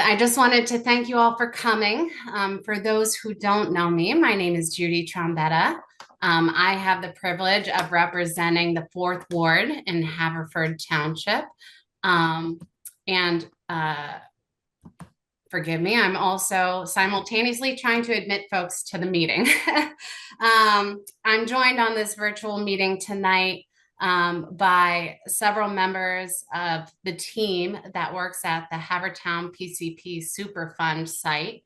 I just wanted to thank you all for coming. For those who don't know me, my name is Judy Trombetta. I have the privilege of representing the 4th Ward in Haverford Township. And forgive me, I'm also simultaneously trying to admit folks to the meeting. I'm joined on this virtual meeting tonight by several members of the team that works at the Havertown PCP Superfund site.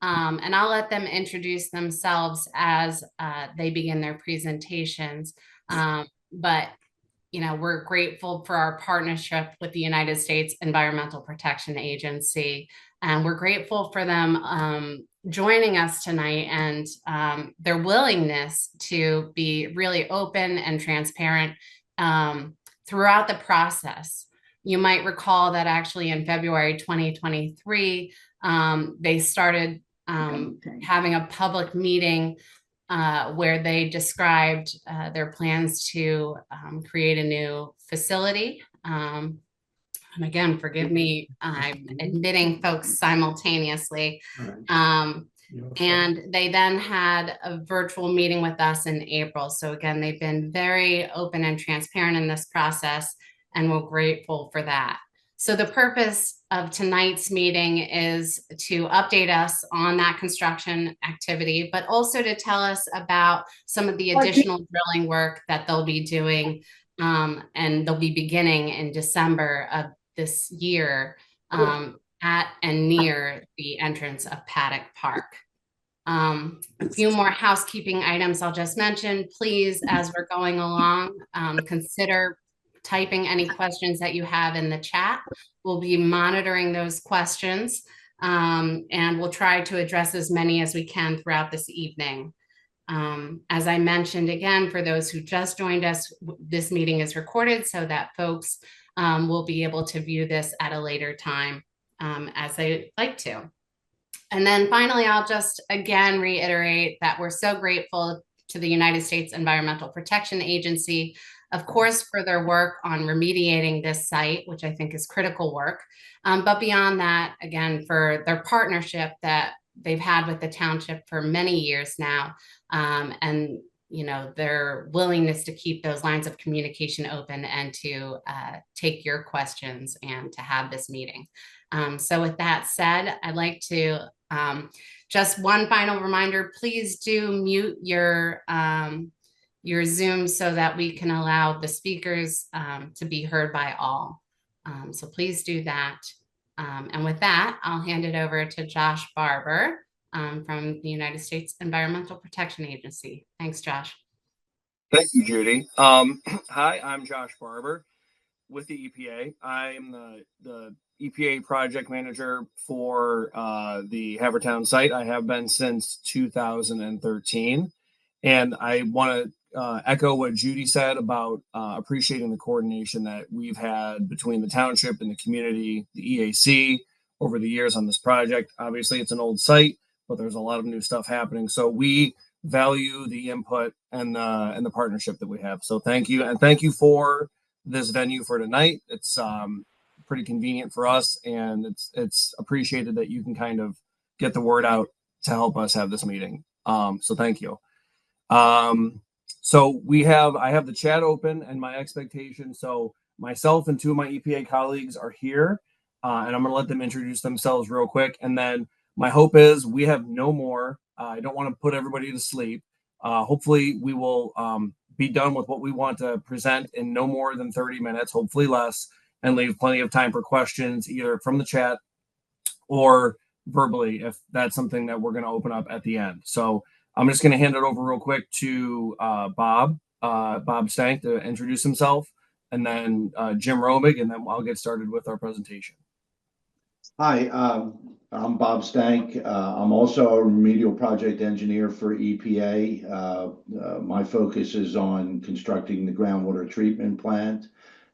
And I'll let them introduce themselves as they begin their presentations. But we're grateful for our partnership with the United States Environmental Protection Agency. And we're grateful for them joining us tonight and their willingness to be really open and transparent throughout the process. You might recall that actually in February 2023, they started having a public meeting where they described their plans to create a new facility. And again, forgive me, I'm admitting folks simultaneously. And they then had a virtual meeting with us in April. So again, they've been very open and transparent in this process, and we're grateful for that. So the purpose of tonight's meeting is to update us on that construction activity, but also to tell us about some of the additional drilling work that they'll be doing, and they'll be beginning in December of this year at and near the entrance of Paddock Park. A few more housekeeping items I'll just mention. Please, as we're going along, consider typing any questions that you have in the chat. We'll be monitoring those questions, and we'll try to address as many as we can throughout this evening. As I mentioned, again, for those who just joined us, this meeting is recorded so that folks will be able to view this at a later time as they like to. And then finally, I'll just again reiterate that we're so grateful to the United States Environmental Protection Agency, of course, for their work on remediating this site, which I think is critical work. But beyond that, again, for their partnership that they've had with the township for many years now, and their willingness to keep those lines of communication open and to take your questions and to have this meeting. So with that said, I'd like to just one final reminder, please do mute your Zoom so that we can allow the speakers to be heard by all. So please do that. And with that, I'll hand it over to Josh Barber from the United States Environmental Protection Agency. Thanks, Josh. Thank you, Judy. Hi, I'm Josh Barber with the EPA. I'm the EPA project manager for the Havertown site. I have been since 2013. And I want to echo what Judy said about appreciating the coordination that we've had between the township and the community, the EAC, over the years on this project. Obviously, it's an old site, but there's a lot of new stuff happening. So we value the input and the partnership that we have. So thank you. And thank you for this venue for tonight. It's pretty convenient for us, and it's appreciated that you can kind of get the word out to help us have this meeting. So thank you. So I have the chat open, and my expectation. So myself and two of my EPA colleagues are here, and I'm going to let them introduce themselves real quick. And then my hope is we have no more. I don't want to put everybody to sleep. Hopefully we will be done with what we want to present in no more than 30 minutes, hopefully less, and leave plenty of time for questions either from the chat or verbally if that's something that we're going to open up at the end. So I'm just going to hand it over real quick to Bob Stank to introduce himself, and then Jim Romig, and then I'll get started with our presentation. Hi, I'm Bob Stank. I'm also a remedial project engineer for EPA. My focus is on constructing the groundwater treatment plant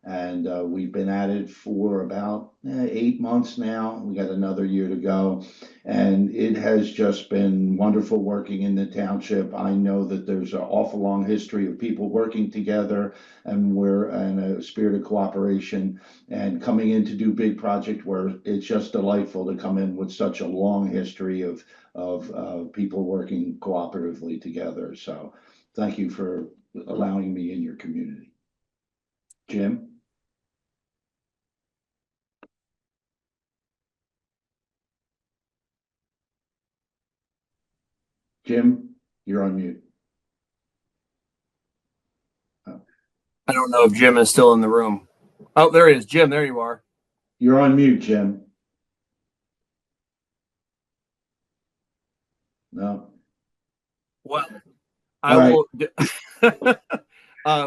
And we've been at it for about 8 months now. We got another year to go. And it has just been wonderful working in the township. I know that there's an awful long history of people working together, and we're in a spirit of cooperation and coming in to do big project where it's just delightful to come in with such a long history of people working cooperatively together. So thank you for allowing me in your community. Jim? Jim, you're on mute. Oh. I don't know if Jim is still in the room. Oh, there he is. Jim, there you are. You're on mute, Jim. No. Well, All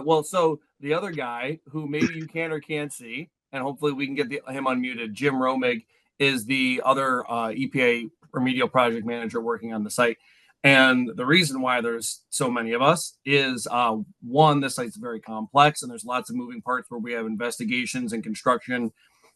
well, so the other guy who maybe you can or can't see, and hopefully we can get him unmuted, Jim Romig, is the other EPA remedial project manager working on the site. And the reason why there's so many of us is one, this site's very complex and there's lots of moving parts where we have investigations and construction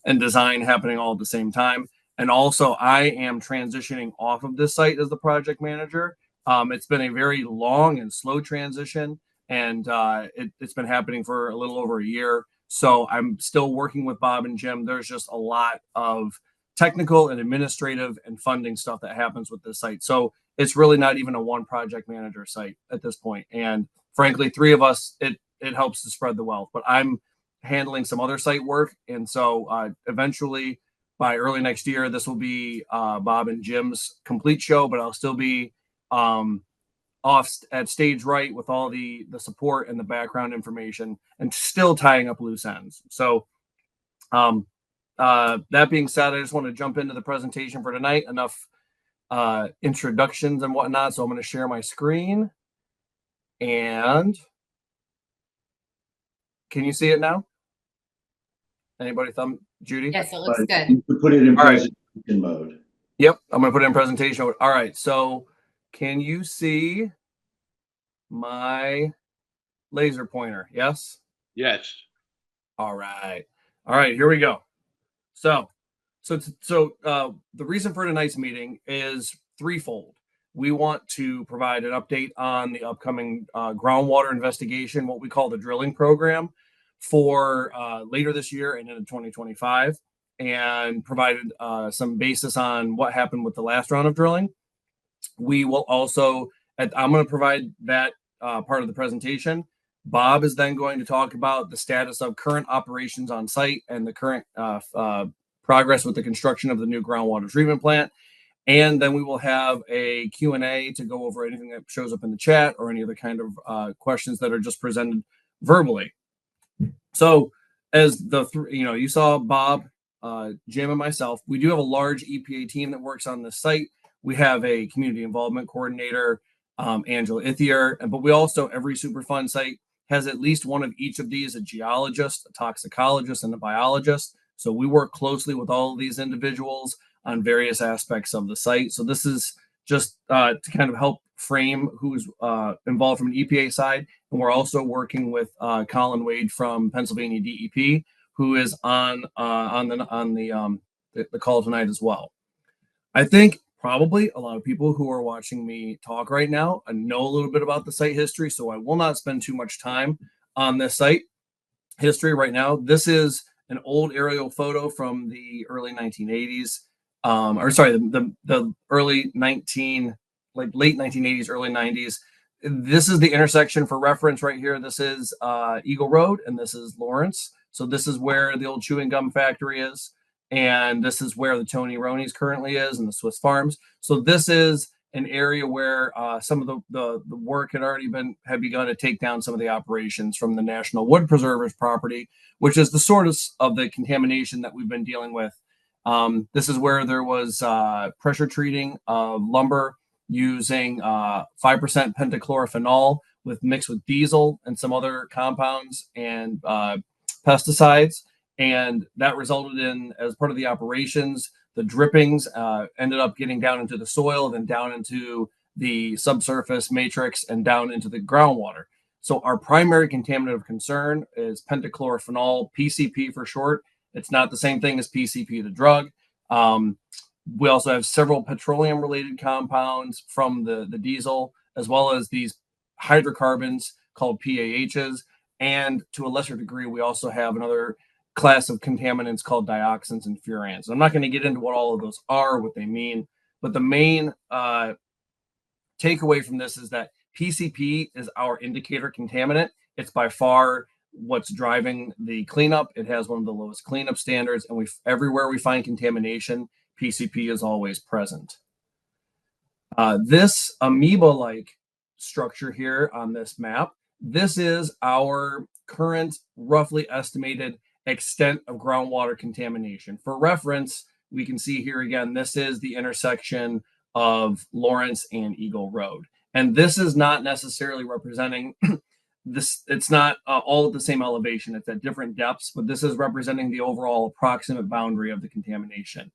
and design happening all at the same time. And also I am transitioning off of this site as the project manager. It's been a very long and slow transition, and it's been happening for a little over a year. So I'm still working with Bob and Jim. There's just a lot of technical and administrative and funding stuff that happens with this site. So it's really not even a one project manager site at this point. And frankly, three of us, it helps to spread the wealth. But I'm handling some other site work. And so eventually by early next year, this will be Bob and Jim's complete show, but I'll still be off at stage right with all the support and the background information and still tying up loose ends. So that being said, I just want to jump into the presentation for tonight. Enough introductions and whatnot. So I'm going to share my screen. And can you see it now? Anybody thumb Judy? Yes, it looks good. You could put it in presentation mode. Yep, I'm going to put it in presentation mode. All right, so can you see my laser pointer? Yes? Yes. All right. All right, here we go. So the reason for tonight's meeting is threefold. We want to provide an update on the upcoming groundwater investigation, what we call the drilling program, for later this year and into 2025, and provided some basis on what happened with the last round of drilling. We will also, I'm going to provide that part of the presentation. Bob is then going to talk about the status of current operations on site and the current progress with the construction of the new groundwater treatment plant. And then we will have a Q&A to go over anything that shows up in the chat or any other kind of questions that are just presented verbally. So as you saw Bob, Jim, and myself, we do have a large EPA team that works on this site. We have a community involvement coordinator, Angela Ithier, but we also, every Superfund site has at least one of each of these, a geologist, a toxicologist, and a biologist. So we work closely with all of these individuals on various aspects of the site. So this is just to kind of help frame who's involved from an EPA side. And we're also working with Colin Wade from Pennsylvania DEP, who is on the call tonight as well. I think probably a lot of people who are watching me talk right now know a little bit about the site history, so I will not spend too much time on this site history right now. This is an old aerial photo from the early 1980s, the early late 1980s, early 90s. This is the intersection for reference right here. This is Eagle Road, and this is Lawrence. So this is where the old chewing gum factory is. And this is where the Tony Roney's currently is, and the Swiss Farms. So this is an area where some of the work had begun to take down some of the operations from the National Wood Preservers property, which is the source of the contamination that we've been dealing with. This is where there was pressure treating of lumber using 5% pentachlorophenol mixed with diesel and some other compounds and pesticides. And that resulted in, as part of the operations, the drippings ended up getting down into the soil, then down into the subsurface matrix and down into the groundwater. So our primary contaminant of concern is pentachlorophenol, PCP for short. It's not the same thing as PCP, the drug. We also have several petroleum-related compounds from the diesel, as well as these hydrocarbons called PAHs. And to a lesser degree, we also have another class of contaminants called dioxins and furans. I'm not going to get into what all of those are, what they mean, but the main takeaway from this is that PCP is our indicator contaminant. It's by far what's driving the cleanup. It has one of the lowest cleanup standards, and everywhere we find contamination, PCP is always present. This amoeba-like structure here on this map, this is our current roughly estimated extent of groundwater contamination. For reference, we can see here again, this is the intersection of Lawrence and Eagle Road. And this is not necessarily representing this, it's not all at the same elevation, it's at different depths, but this is representing the overall approximate boundary of the contamination.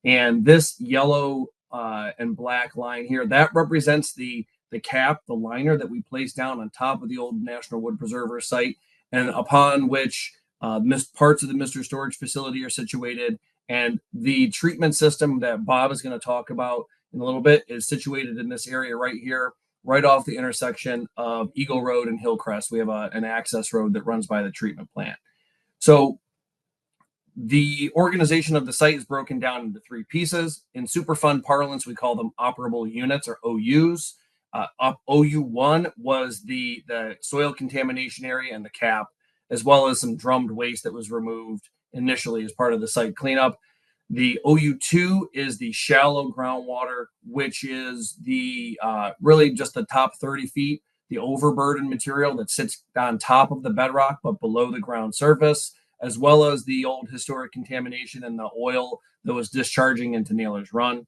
And this yellow and black line here, that represents the cap, the liner that we placed down on top of the old National Wood Preserver site, and upon which parts of the Mr. Storage facility are situated. And the treatment system that Bob is going to talk about in a little bit is situated in this area right here, right off the intersection of Eagle Road and Hillcrest. We have an access road that runs by the treatment plant. So the organization of the site is broken down into three pieces. In Superfund parlance, we call them operable units, or OUs. OU1 was the soil contamination area and the cap, as well as some drummed waste that was removed initially as part of the site cleanup. The OU2 is the shallow groundwater, which is the really just the top 30 feet, the overburden material that sits on top of the bedrock but below the ground surface, as well as the old historic contamination and the oil that was discharging into Naylor's Run.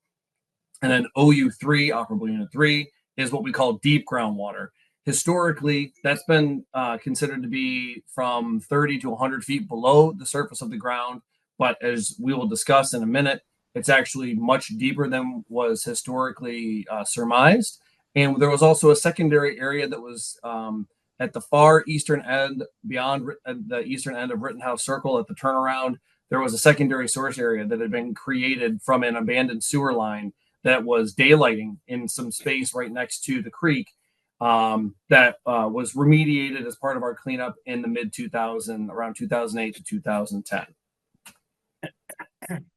And then OU3, operable unit 3, is what we call deep groundwater. Historically, that's been considered to be from 30 to 100 feet below the surface of the ground. But as we will discuss in a minute, it's actually much deeper than was historically surmised. And there was also a secondary area that was at the far eastern end, beyond the eastern end of Rittenhouse Circle at the turnaround. There was a secondary source area that had been created from an abandoned sewer line that was daylighting in some space right next to the creek that was remediated as part of our cleanup in the mid-2000s, around 2008 to 2010.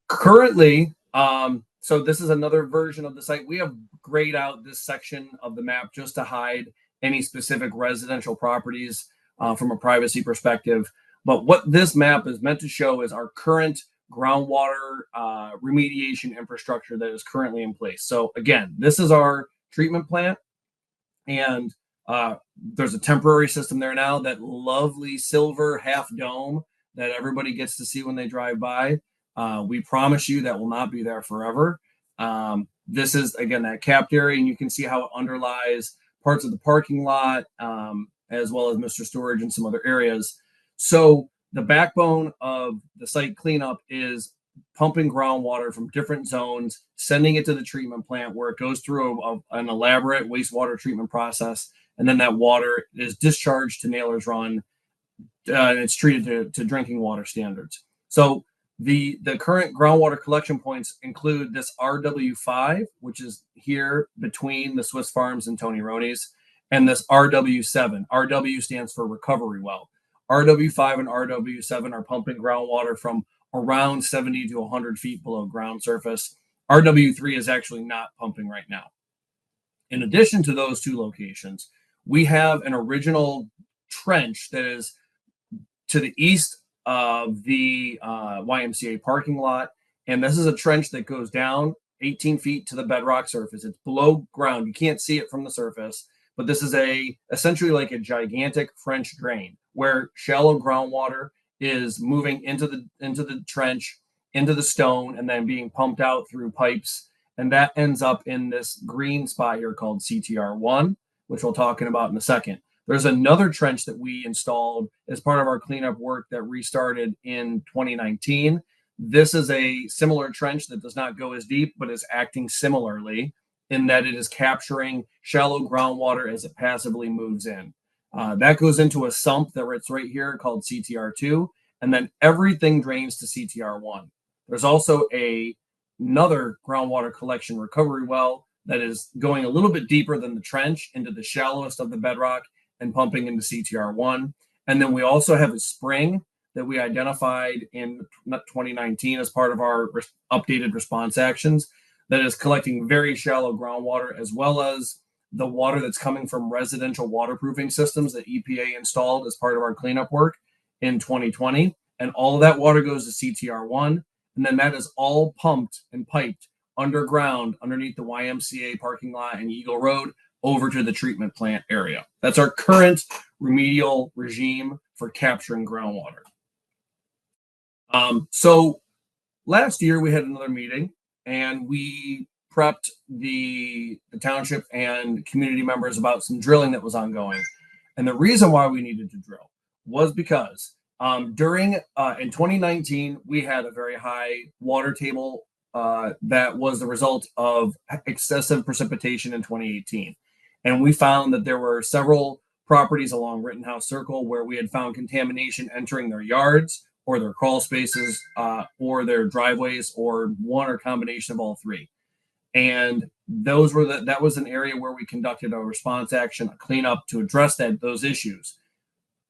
Currently, so this is another version of the site. We have grayed out this section of the map just to hide any specific residential properties from a privacy perspective. But what this map is meant to show is our current groundwater remediation infrastructure that is currently in place. So again, this is our treatment plant, and there's a temporary system there now, that lovely silver half dome that everybody gets to see when they drive by. We promise you that will not be there forever. This is, again, that capped area, and you can see how it underlies parts of the parking lot, as well as Mr. Storage and some other areas. So the backbone of the site cleanup is pumping groundwater from different zones, sending it to the treatment plant, where it goes through an elaborate wastewater treatment process, and then that water is discharged to Naylor's Run, and it's treated to drinking water standards. So the current groundwater collection points include this RW5, which is here between the Swiss Farms and Tony Roney's, and this RW7. RW stands for recovery well. RW5 and RW7 are pumping groundwater from around 70 to 100 feet below ground surface. RW3 is actually not pumping right now. In addition to those two locations, we have an original trench that is to the east of the YMCA parking lot. And this is a trench that goes down 18 feet to the bedrock surface. It's below ground. You can't see it from the surface, but this is essentially like a gigantic French drain where shallow groundwater is moving into the trench, into the stone, and then being pumped out through pipes. And that ends up in this green spot here called CTR1, which we'll talk about in a second. There's another trench that we installed as part of our cleanup work that restarted in 2019. This is a similar trench that does not go as deep, but is acting similarly in that it is capturing shallow groundwater as it passively moves in. That goes into a sump that's right here called CTR2, and then everything drains to CTR1. There's also another groundwater collection recovery well that is going a little bit deeper than the trench into the shallowest of the bedrock and pumping into CTR1. And then we also have a spring that we identified in 2019 as part of our updated response actions that is collecting very shallow groundwater, as well as the water that's coming from residential waterproofing systems that EPA installed as part of our cleanup work in 2020. And all of that water goes to CTR1. And then that is all pumped and piped underground underneath the YMCA parking lot and Eagle Road over to the treatment plant area. That's our current remedial regime for capturing groundwater. So last year we had another meeting and we prepped the township and community members about some drilling that was ongoing. And the reason why we needed to drill was because in 2019, we had a very high water table that was the result of excessive precipitation in 2018. And we found that there were several properties along Rittenhouse Circle where we had found contamination entering their yards or their crawl spaces or their driveways, or one or combination of all three. And that was an area where we conducted a response action, a cleanup to address those issues,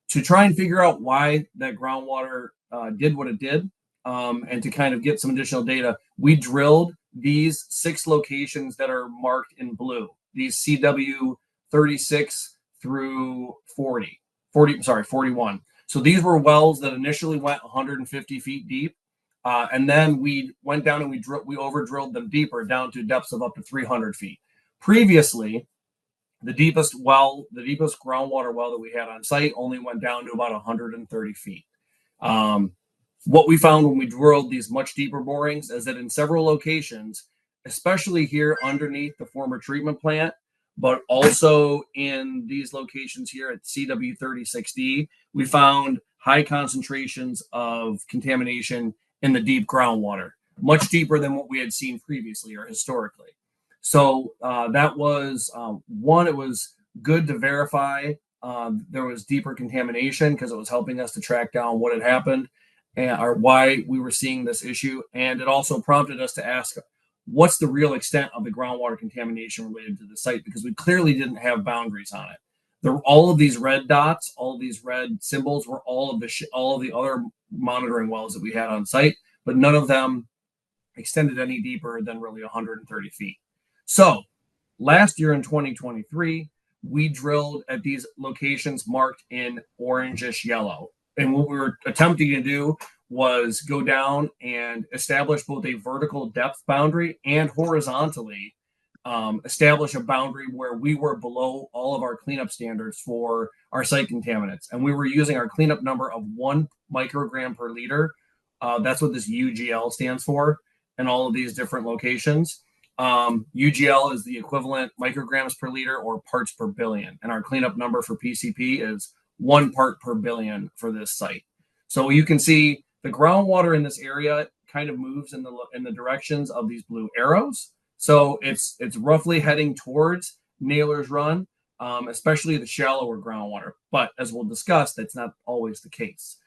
to try and figure out why that groundwater did what it did, and to kind of get some additional data. We drilled these 6 locations that are marked in blue, these CW 36 through 41. So these were wells that initially went 150 feet deep. And then we went down and we over drilled them deeper, down to depths of up to 300 feet. Previously, the deepest groundwater well that we had on site only went down to about 130 feet. What we found when we drilled these much deeper borings is that in several locations, especially here underneath the former treatment plant, but also in these locations here at CW36D, we found high concentrations of contamination in the deep groundwater, much deeper than what we had seen previously or historically. So that was one, it was good to verify there was deeper contamination because it was helping us to track down what had happened or why we were seeing this issue. And it also prompted us to ask, what's the real extent of the groundwater contamination related to the site? Because we clearly didn't have boundaries on it. All of these red dots, all of these red symbols were all of the other monitoring wells that we had on site, but none of them extended any deeper than really 130 feet. So last year in 2023, we drilled at these locations marked in orangish yellow. And what we were attempting to do was go down and establish both a vertical depth boundary and horizontally establish a boundary where we were below all of our cleanup standards for our site contaminants. And we were using our cleanup number of 1 microgram per liter. That's what this UGL stands for in all of these different locations. UGL is the equivalent micrograms per liter or parts per billion. And our cleanup number for PCP is 1 part per billion for this site. So you can see the groundwater in this area kind of moves in the directions of these blue arrows. So it's roughly heading towards Naylor's Run, especially the shallower groundwater. But as we'll discuss, that's not always the case.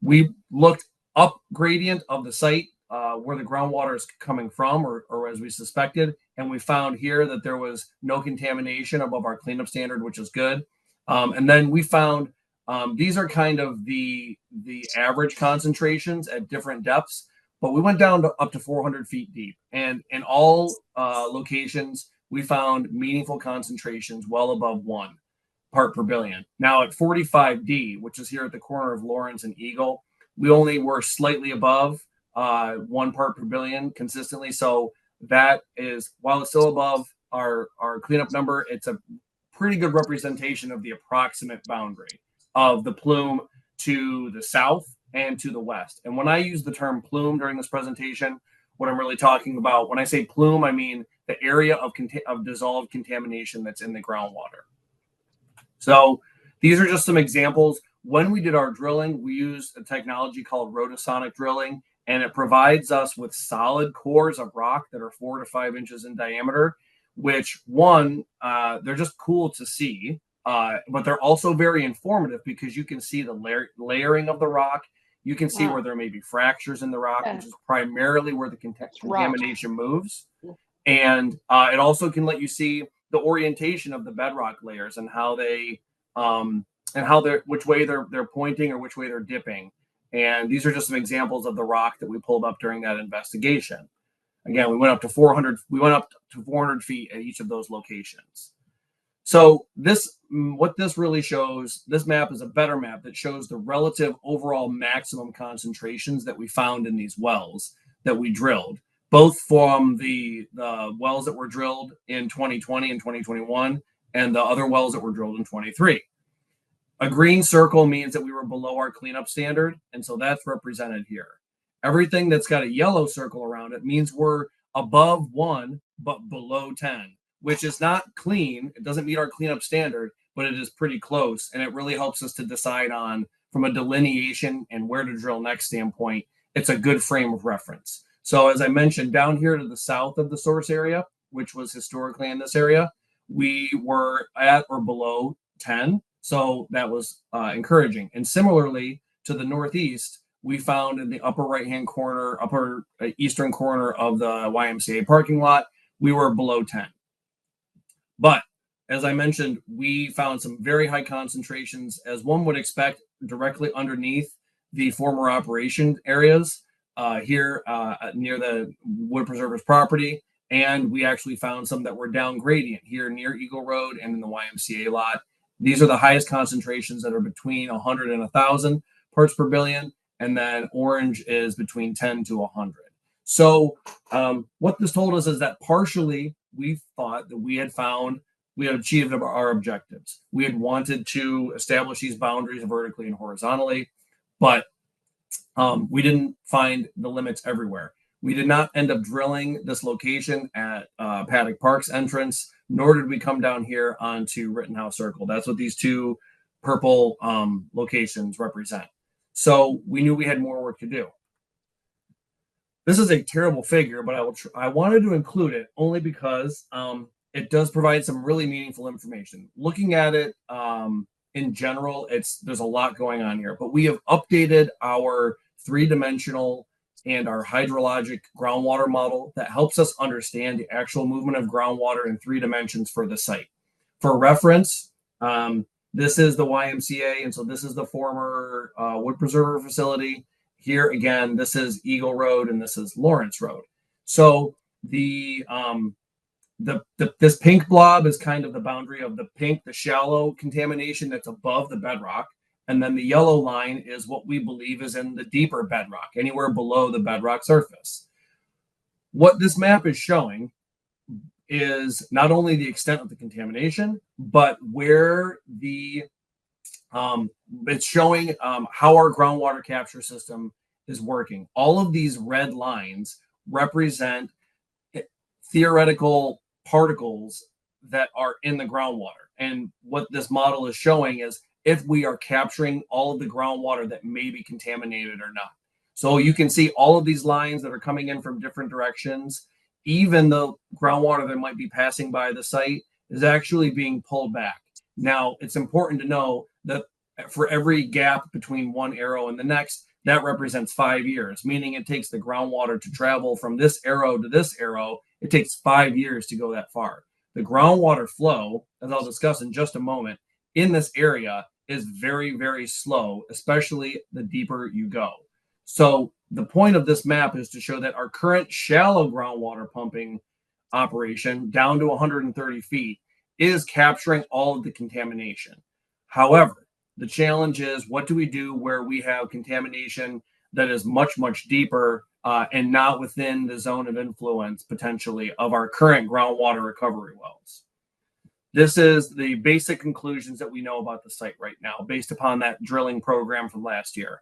We looked up gradient of the site where the groundwater is coming from, or as we suspected, and we found here that there was no contamination above our cleanup standard, which is good. And then we found these are kind of the average concentrations at different depths, but we went down to up to 400 feet deep. And in all locations, we found meaningful concentrations well above 1 part per billion. Now at 45D, which is here at the corner of Lawrence and Eagle, we only were slightly above 1 part per billion consistently. So that is, while it's still above our cleanup number, it's a pretty good representation of the approximate boundary of the plume to the south and to the west. And when I use the term plume during this presentation, what I'm really talking about, when I say plume, I mean the area of dissolved contamination that's in the groundwater. So these are just some examples. When we did our drilling, we used a technology called rotosonic drilling, and it provides us with solid cores of rock that are 4 to 5 inches in diameter, which they're just cool to see. but they're also very informative because you can see the layering of the rock. You can see where there may be fractures in the rock, which is primarily where the contamination moves. And it also can let you see the orientation of the bedrock layers and how they which way they're pointing or which way they're dipping. And these are just some examples of the rock that we pulled up during that investigation. Again, we went up to 400. We went up to 400 feet at each of those locations. So what this really shows, this map is a better map that shows the relative overall maximum concentrations that we found in these wells that we drilled, both from the wells that were drilled in 2020 and 2021 and the other wells that were drilled in 23. A green circle means that we were below our cleanup standard, and so that's represented here. Everything that's got a yellow circle around it means we're above 1 but below 10, which is not clean. It doesn't meet our cleanup standard, but it is pretty close, and it really helps us to decide on, from a delineation and where to drill next standpoint, it's a good frame of reference. So as I mentioned, down here to the south of the source area, which was historically in this area, we were at or below 10. So that was encouraging. And similarly to the northeast, we found in the upper right-hand corner, upper eastern corner of the YMCA parking lot, we were below 10. But as I mentioned, we found some very high concentrations, as one would expect, directly underneath the former operation areas here near the Wood Preservers property. And we actually found some that were down gradient here near Eagle Road and in the YMCA lot. These are the highest concentrations that are between 100 and 1,000 parts per billion. And then orange is between 10 to 100. So what this told us is that partially we thought that we had achieved our objectives. We had wanted to establish these boundaries vertically and horizontally, but we didn't find the limits everywhere. We did not end up drilling this location at Paddock Park's entrance, nor did we come down here onto Rittenhouse Circle. That's what these two purple locations represent. So we knew we had more work to do. This is a terrible figure, but I wanted to include it only because it does provide some really meaningful information. Looking at it in general, there's a lot going on here, but we have updated our three-dimensional and our hydrologic groundwater model that helps us understand the actual movement of groundwater in 3 dimensions for the site. For reference, this is the YMCA, and so this is the former Wood Preserver facility. Here again, this is Eagle Road, and this is Lawrence Road. So this pink blob is kind of the boundary of the shallow contamination that's above the bedrock. And then the yellow line is what we believe is in the deeper bedrock, anywhere below the bedrock surface. What this map is showing is not only the extent of the contamination, but where it's showing how our groundwater capture system is working. All of these red lines represent theoretical particles that are in the groundwater. And what this model is showing is if we are capturing all of the groundwater that may be contaminated or not. So you can see all of these lines that are coming in from different directions. Even the groundwater that might be passing by the site is actually being pulled back. Now, it's important to know that for every gap between one arrow and the next, that represents 5 years, meaning it takes the groundwater to travel from this arrow to this arrow. It takes 5 years to go that far. The groundwater flow, as I'll discuss in just a moment, in this area is very, very slow, especially the deeper you go. So the point of this map is to show that our current shallow groundwater pumping operation down to 130 feet is capturing all of the contamination. However, the challenge is, what do we do where we have contamination that is much, much deeper and not within the zone of influence, potentially, of our current groundwater recovery wells? This is the basic conclusions that we know about the site right now, based upon that drilling program from last year.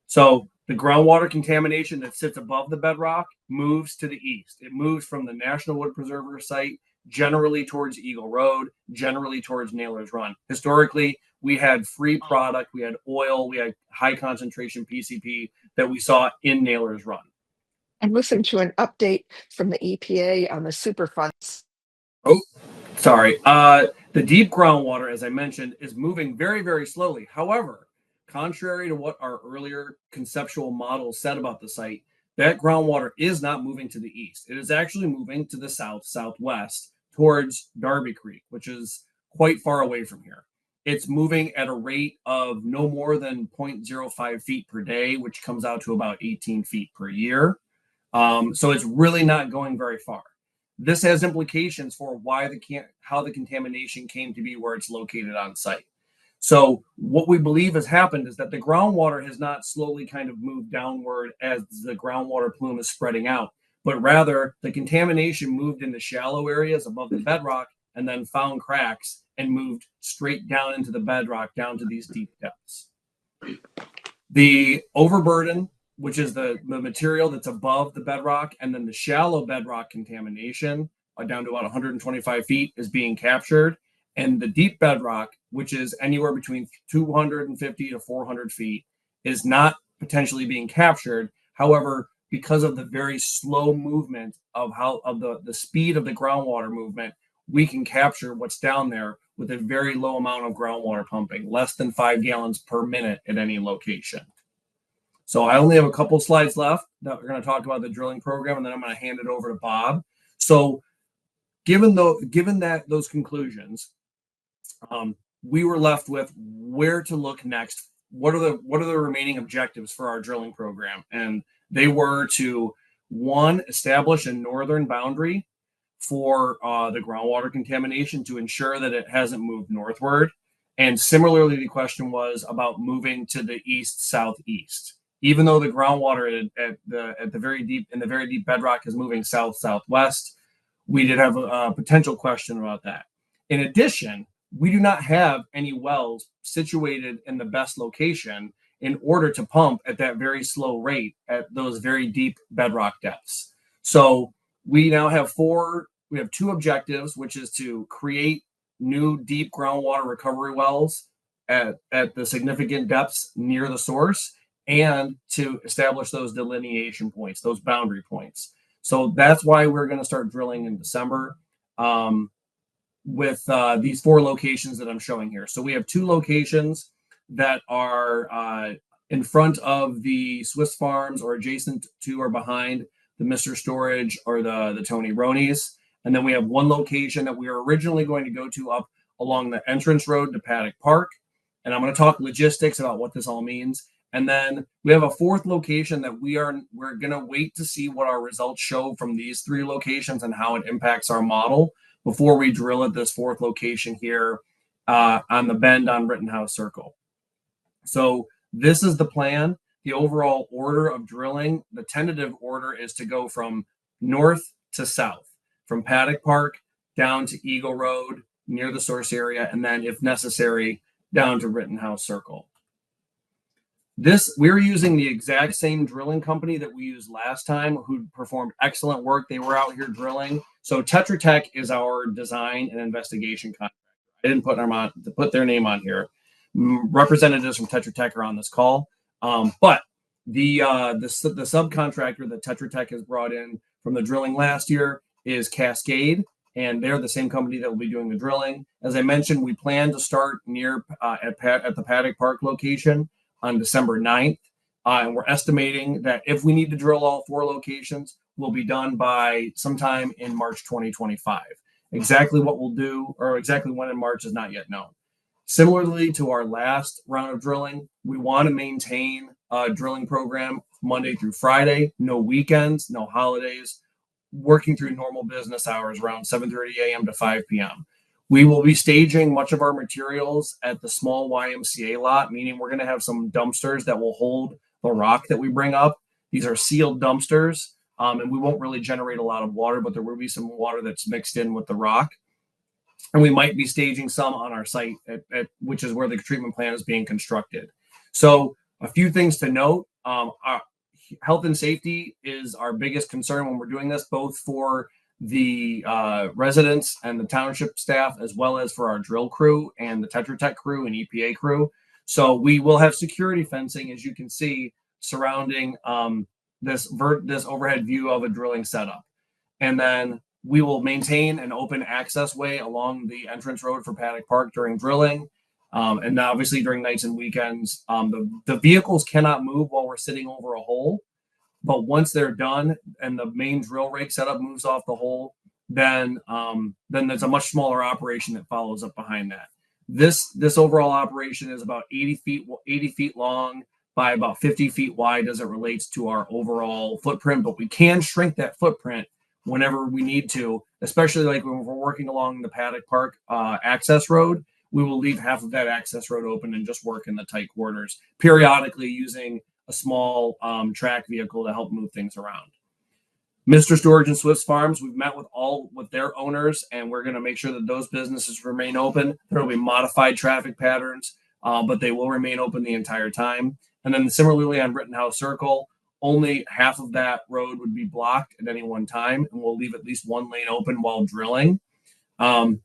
So the groundwater contamination that sits above the bedrock moves to the east. It moves from the National Wood Preserver site generally towards Eagle Road, generally towards Naylor's Run. Historically, we had free product, we had oil, we had high concentration PCP that we saw in Naylor's Run. I'm listening to an update from the EPA on the Superfund. Oh, sorry. The deep groundwater, as I mentioned, is moving very, very slowly. However, contrary to what our earlier conceptual models said about the site, that groundwater is not moving to the east. It is actually moving to the southwest towards Darby Creek, which is quite far away from here. It's moving at a rate of no more than 0.05 feet per day, which comes out to about 18 feet per year. So it's really not going very far. This has implications for how the contamination came to be where it's located on site. So what we believe has happened is that the groundwater has not slowly kind of moved downward as the groundwater plume is spreading out, but rather the contamination moved into shallow areas above the bedrock and then found cracks and moved straight down into the bedrock, down to these deep depths. The overburden, which is the material that's above the bedrock, and then the shallow bedrock contamination down to about 125 feet is being captured. And the deep bedrock, which is anywhere between 250 to 400 feet, is not potentially being captured. However, because of the very slow movement of the speed of the groundwater movement, we can capture what's down there with a very low amount of groundwater pumping, less than 5 gallons per minute at any location. So I only have a couple slides left that we're going to talk about the drilling program, and then I'm going to hand it over to Bob. So given those conclusions, we were left with where to look next. What are the remaining objectives for our drilling program? And they were to, one, establish a northern boundary for the groundwater contamination to ensure that it hasn't moved northward. And similarly, the question was about moving to the east-southeast. Even though the groundwater at the very deep bedrock is moving south-southwest, we did have a potential question about that. In addition, we do not have any wells situated in the best location in order to pump at that very slow rate at those very deep bedrock depths. So we now have two objectives, which is to create new deep groundwater recovery wells at the significant depths near the source, and to establish those delineation points, those boundary points. So that's why we're going to start drilling in December with these 4 locations that I'm showing here. So we have 2 locations that are in front of the Swiss Farms, or adjacent to or behind the Mr. Storage or the Tony Ronies. And then we have 1 location that we were originally going to go to up along the entrance road to Paddock Park. And I'm going to talk logistics about what this all means. And then we have a 4th location that we're going to wait to see what our results show from these 3 locations and how it impacts our model before we drill at this 4th location here on the bend on Rittenhouse Circle. So this is the plan. The overall order of drilling, the tentative order is to go from north to south, from Paddock Park down to Eagle Road near the source area, and then, if necessary, down to Rittenhouse Circle. We're using the exact same drilling company that we used last time, who performed excellent work. They were out here drilling. So Tetra Tech is our design and investigation contractor. I didn't put their name on here. Representatives from Tetra Tech are on this call. But the subcontractor that Tetra Tech has brought in from the drilling last year is Cascade, and they're the same company that will be doing the drilling. As I mentioned, we plan to start at the Paddock Park location on December 9th. And we're estimating that if we need to drill all 4 locations, we'll be done by sometime in March 2025. Exactly what we'll do, or exactly when in March, is not yet known. Similarly to our last round of drilling, we want to maintain a drilling program Monday through Friday, no weekends, no holidays, working through normal business hours around 7:30 a.m. to 5 p.m. We will be staging much of our materials at the small YMCA lot, meaning we're going to have some dumpsters that will hold the rock that we bring up. These are sealed dumpsters, and we won't really generate a lot of water, but there will be some water that's mixed in with the rock. And we might be staging some on our site, which is where the treatment plant is being constructed. So a few things to note. Our health and safety is our biggest concern when we're doing this, both for the residents and the township staff, as well as for our drill crew and the Tetra Tech crew and EPA crew. So we will have security fencing, as you can see, surrounding this overhead view of a drilling setup. And then We will maintain an open access way along the entrance road for Paddock Park during drilling. And obviously during nights and weekends. The vehicles cannot move while we're sitting over a hole, but once they're done and the main drill rig setup moves off the hole, then there's a much smaller operation that follows up behind that. This overall operation is about 80 feet long by about 50 feet wide as it relates to our overall footprint, but we can shrink that footprint whenever we need to, especially like when we're working along the Paddock Park access road. We will leave half of that access road open and just work in the tight quarters, periodically using a small track vehicle to help move things around. Mr. Storage and Swift's Farms, we've met with their owners, and we're going to make sure that those businesses remain open. There will be modified traffic patterns, but they will remain open the entire time. And then similarly on Rittenhouse Circle, only half of that road would be blocked at any one time, and we'll leave at least one lane open while drilling. I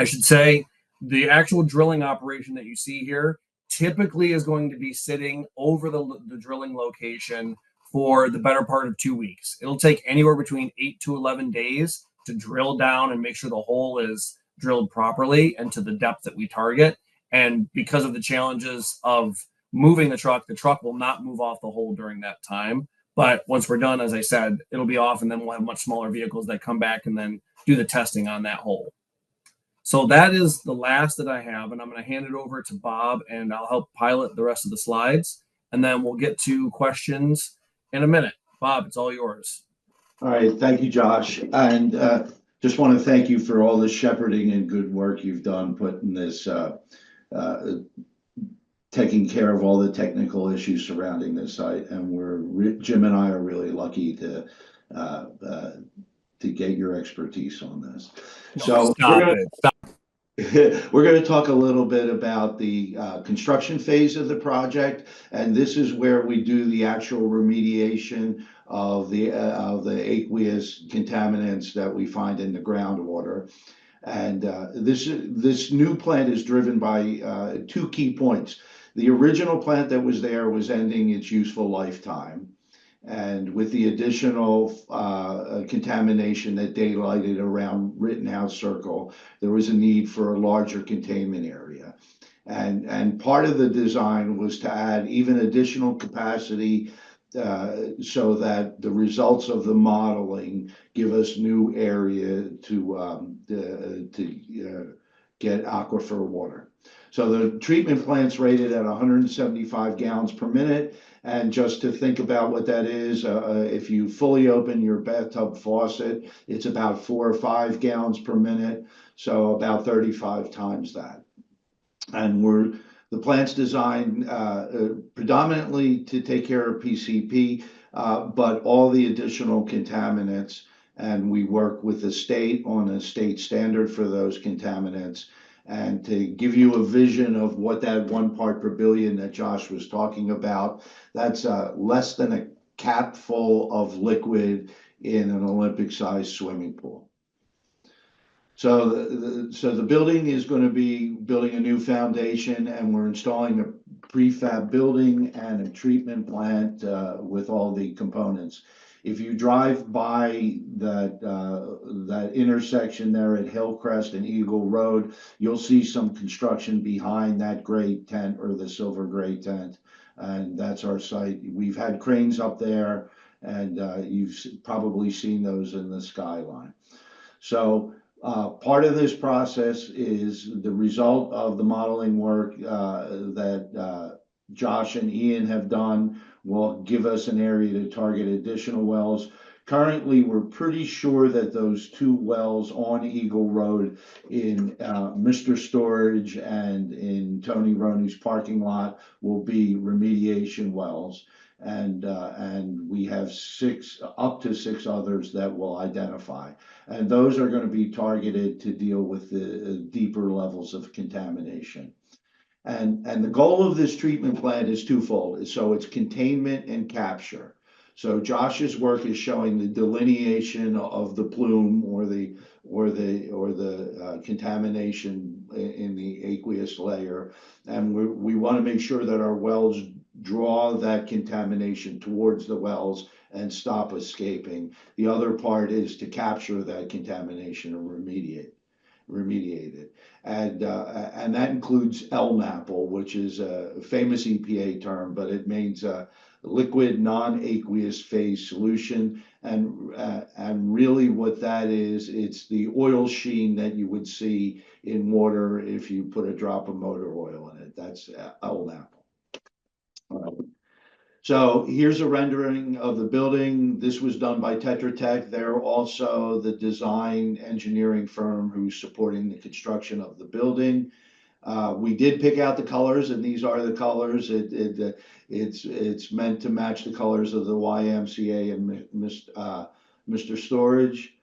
should say the actual drilling operation that you see here typically is going to be sitting over the drilling location for the better part of 2 weeks. It'll take anywhere between 8 to 11 days to drill down and make sure the hole is drilled properly and to the depth that we target. And because of the challenges of moving the truck will not move off the hole during that time. But once we're done, as I said, it'll be off, and then we'll have much smaller vehicles that come back and then do the testing on that hole. So that is the last that I have, and I'm going to hand it over to Bob, and I'll help pilot the rest of the slides, and then we'll get to questions in a minute. Bob, it's all yours. All right, thank you, Josh, and just want to thank you for all the shepherding and good work you've done putting this, taking care of all the technical issues surrounding this site, and Jim and I are really lucky to get your expertise on this. So we're going to talk a little bit about the construction phase of the project, and this is where we do the actual remediation of the aqueous contaminants that we find in the groundwater. And this new plant is driven by two key points. The original plant that was there was ending its useful lifetime. And with the additional contamination that daylighted around Rittenhouse Circle, there was a need for a larger containment area. And part of the design was to add even additional capacity so that the results of the modeling give us new area to get aquifer water. So the treatment plant's rated at 175 gallons per minute. And just to think about what that is, if you fully open your bathtub faucet, it's about 4 or 5 gallons per minute. So about 35 times that. And the plant's designed predominantly to take care of PCP, but all the additional contaminants, and we work with the state on a state standard for those contaminants. And to give you a vision of what that 1 part per billion that Josh was talking about, that's less than a cap full of liquid in an Olympic-sized swimming pool. So the building is going to be building a new foundation, and we're installing a prefab building and a treatment plant with all the components. If you drive by that intersection there at Hillcrest and Eagle Road, you'll see some construction behind that gray tent, or the silver gray tent, and that's our site. We've had cranes up there, and you've probably seen those in the skyline. So part of this process is the result of the modeling work that Josh and Ian have done will give us an area to target additional wells. Currently, we're pretty sure that those 2 wells on Eagle Road in Mr. Storage and in Tony Roney's parking lot will be remediation wells. And we have up to 6 others that we'll identify. And those are going to be targeted to deal with the deeper levels of contamination. And the goal of this treatment plant is twofold. So it's containment and capture. So Josh's work is showing the delineation of the plume or the contamination in the aqueous layer, and we want to make sure that our wells draw that contamination towards the wells and stop escaping. The other part is to capture that contamination and remediate it. And that includes LNAPL, which is a famous EPA term, but it means liquid non-aqueous phase solution. And really what that is, it's the oil sheen that you would see in water if you put a drop of motor oil in it. That's LNAPL. So here's a rendering of the building. This was done by Tetra Tech. They're also the design engineering firm who's supporting the construction of the building. We did pick out the colors, and these are the colors. It's meant to match the colors of the YMCA and Mr. Storage.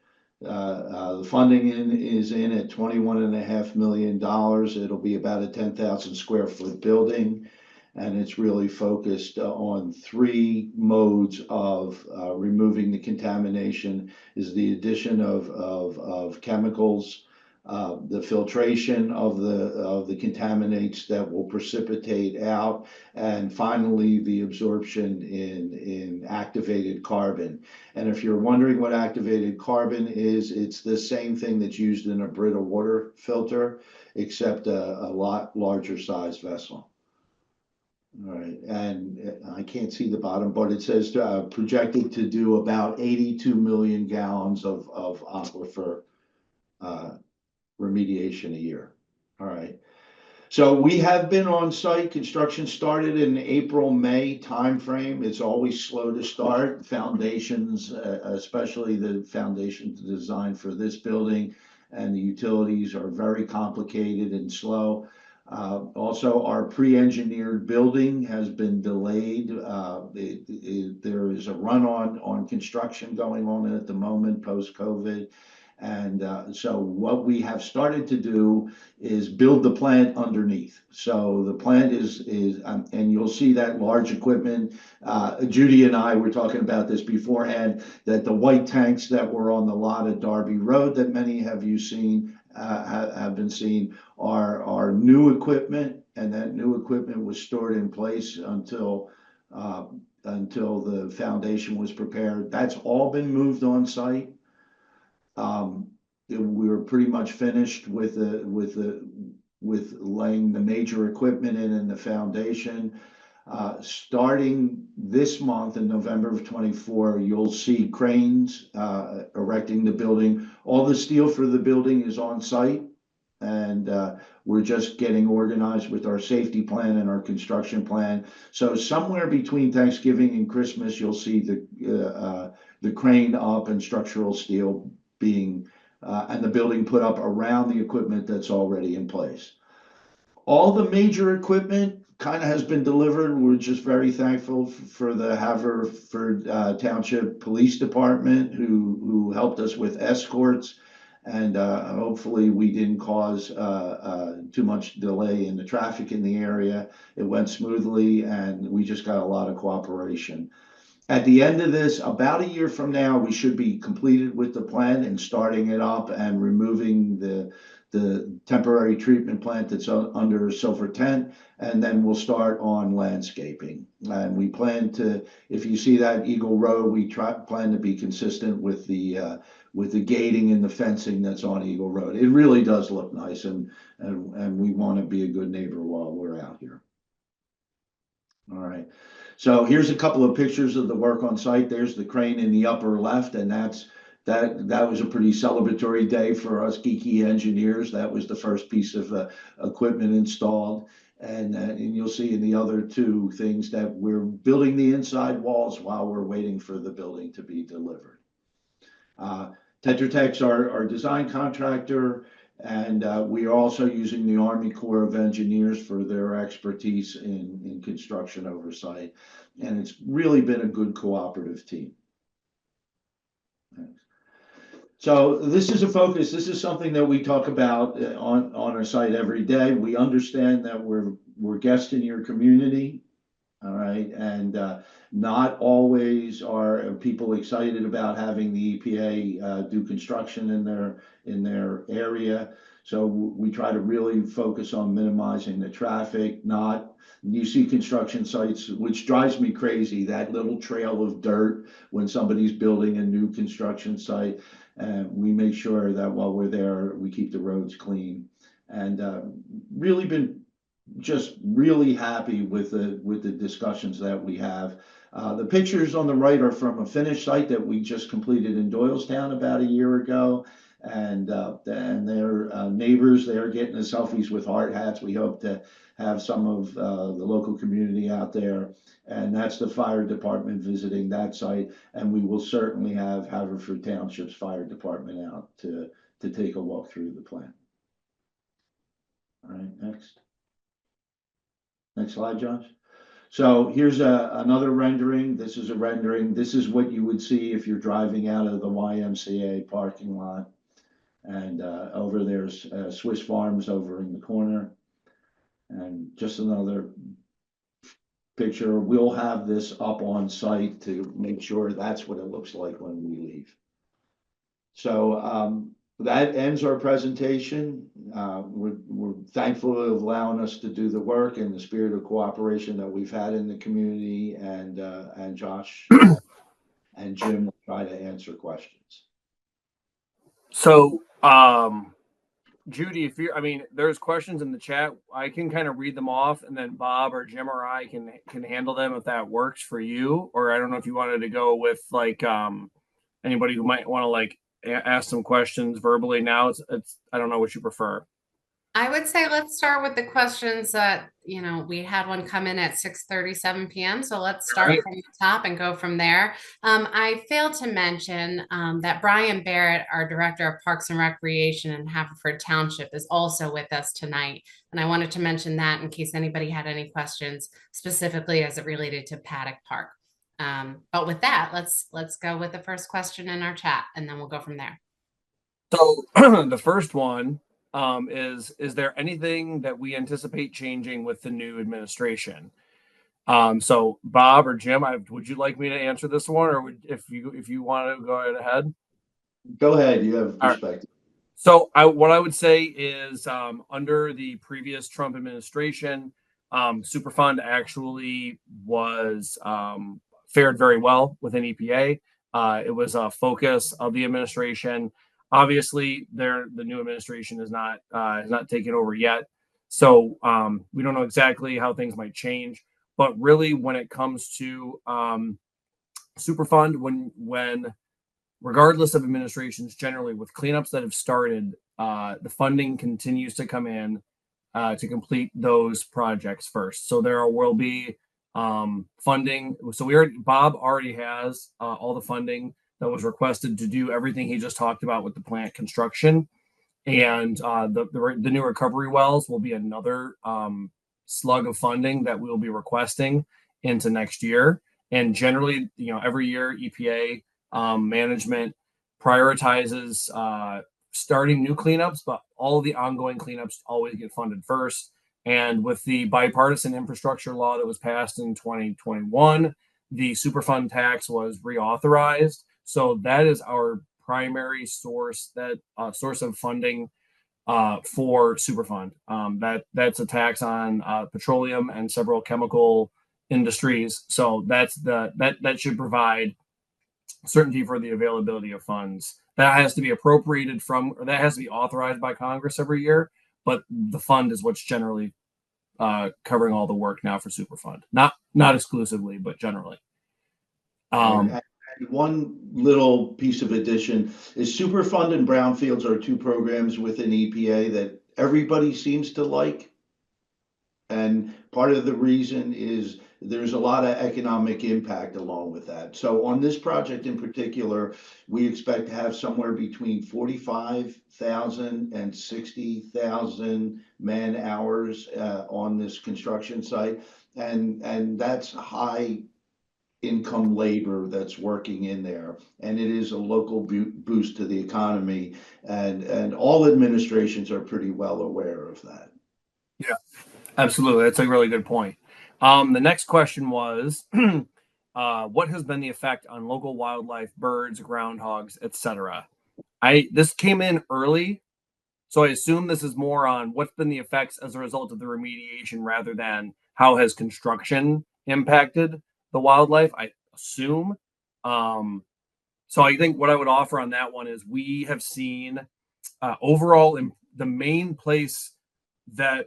The funding is in at $21.5 million. It'll be about a 10,000 square foot building. And it's really focused on three modes of removing the contamination: is the addition of chemicals, the filtration of the contaminants that will precipitate out, and finally the absorption in activated carbon. And if you're wondering what activated carbon is, it's the same thing that's used in a Brita water filter, except a lot larger size vessel. All right, and I can't see the bottom, but it says projected to do about 82 million gallons of aquifer remediation a year. All right, so we have been on site. Construction started in April, May timeframe. It's always slow to start. Foundations, especially the foundation design for this building and the utilities, are very complicated and slow. Also, our pre-engineered building has been delayed. There is a run on construction going on at the moment post-COVID. And so what we have started to do is build the plant underneath. So the plant is and you'll see that large equipment. Judy and I were talking about this beforehand, that the white tanks that were on the lot at Darby Road that many have you seen, have been seen, are new equipment, and that new equipment was stored in place until the foundation was prepared. That's all been moved on site. We were pretty much finished with laying the major equipment in and the foundation. Starting this month in November of 24, you'll see cranes erecting the building. All the steel for the building is on site, and we're just getting organized with our safety plan and our construction plan. So somewhere between Thanksgiving and Christmas, you'll see the crane up and structural steel being and the building put up around the equipment that's already in place. All the major equipment kind of has been delivered. We're just very thankful for the Haverford Township Police Department who helped us with escorts, and hopefully we didn't cause too much delay in the traffic in the area. It went smoothly, and we just got a lot of cooperation. At the end of this, about a year from now, we should be completed with the plant and starting it up and removing the temporary treatment plant that's under silver tent, and then we'll start on landscaping. And we plan to, if you see that Eagle Road, we plan to be consistent with the gating and the fencing that's on Eagle Road. It really does look nice, and we want to be a good neighbor while we're out here. All right. So here's a couple of pictures of the work on site. There's the crane in the upper left, and that was a pretty celebratory day for us geeky engineers. That was the first piece of equipment installed. And you'll see in the other two things that we're building the inside walls while we're waiting for the building to be delivered. Tetra Tech's our design contractor, and we are also using the Army Corps of Engineers for their expertise in construction oversight. And it's really been a good cooperative team. Thanks. So this is a focus. This is something that we talk about on our site every day. We understand that we're guests in your community. All right, and not always are people excited about having the EPA do construction in their area. So we try to really focus on minimizing the traffic. Not You see construction sites, which drives me crazy, that little trail of dirt when somebody's building a new construction site. And we make sure that while we're there, we keep the roads clean. And really been just really happy with the discussions that we have. The pictures on the right are from a finished site that we just completed in Doylestown about a year ago. And their neighbors, they're getting the selfies with hard hats. We hope to have some of the local community out there. And that's the fire department visiting that site. And we will certainly have Haverford Township's fire department out to take a walk through the plant. All right, next. Next slide, Josh. So here's another rendering. This is a rendering. This is what you would see if you're driving out of the YMCA parking lot. And over there's Swiss Farms over in the corner. And just another picture. We'll have this up on site to make sure that's what it looks like when we leave. So that ends our presentation. We're thankful of allowing us to do the work in the spirit of cooperation that we've had in the community, and Josh and Jim will try to answer questions. So, Judy, there's questions in the chat. I can kind of read them off, and then Bob or Jim or I can handle them if that works for you. Or I don't know if you wanted to go with anybody who might want to ask some questions verbally now. It's I don't know what you prefer. I would say let's start with the questions that, we had one come in at 6:37 p.m. So let's start from the top and go from there. I failed to mention that Brian Barrett, our Director of Parks and Recreation in Haverford Township, is also with us tonight. And I wanted to mention that in case anybody had any questions specifically as it related to Paddock Park. But with that, let's go with the first question in our chat, and then we'll go from there. So the first one is there anything that we anticipate changing with the new administration? So Bob or Jim, would you like me to answer this one, or if you want to go right ahead? Go ahead. You have perspective. Right. So what I would say is under the previous Trump administration, Superfund actually was fared very well within EPA. It was a focus of the administration. Obviously, the new administration is not taken over yet, so we don't know exactly how things might change. But really, when it comes to Superfund, when regardless of administrations, generally with cleanups that have started, the funding continues to come in to complete those projects first. So there will be funding. So Bob already has all the funding that was requested to do everything he just talked about with the plant construction, and the new recovery wells will be another slug of funding that we'll be requesting into next year. And generally, every year EPA management prioritizes starting new cleanups, but all of the ongoing cleanups always get funded first. And with the bipartisan infrastructure law that was passed in 2021, the Superfund tax was reauthorized. So that is our primary source of funding for Superfund. That's a tax on petroleum and several chemical industries. So that should provide certainty for the availability of funds. That has to be appropriated from, or that has to be authorized by Congress every year. But the fund is what's generally covering all the work now for Superfund. Not exclusively, but generally. One little piece of addition is Superfund and Brownfields are two programs within EPA that everybody seems to like. And part of the reason is there's a lot of economic impact along with that. So on this project in particular, we expect to have somewhere between 45,000 and 60,000 man hours on this construction site. And that's high income labor that's working in there, and it is a local boost to the economy, and all administrations are pretty well aware of that. Yeah, absolutely. That's a really good point. The next question was, what has been the effect on local wildlife, birds, groundhogs, etc.? This came in early, so I assume this is more on what's been the effects as a result of the remediation rather than how has construction impacted the wildlife, I assume. So I think what I would offer on that one is we have seen overall in the main place that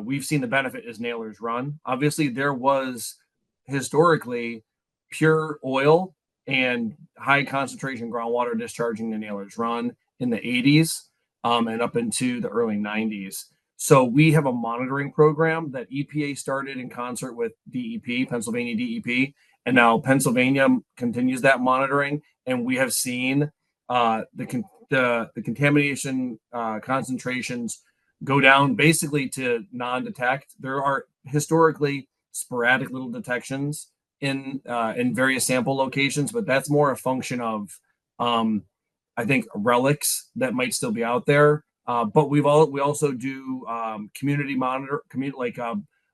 we've seen the benefit is Nailers Run. Obviously, there was historically pure oil and high concentration groundwater discharging the Nailers Run in the 80s and up into the early 90s. So we have a monitoring program that EPA started in concert with DEP, Pennsylvania DEP, and now Pennsylvania continues that monitoring. And we have seen the contamination concentrations go down basically to non-detect. There are historically sporadic little detections in various sample locations, but that's more a function of I think relics that might still be out there. But we also do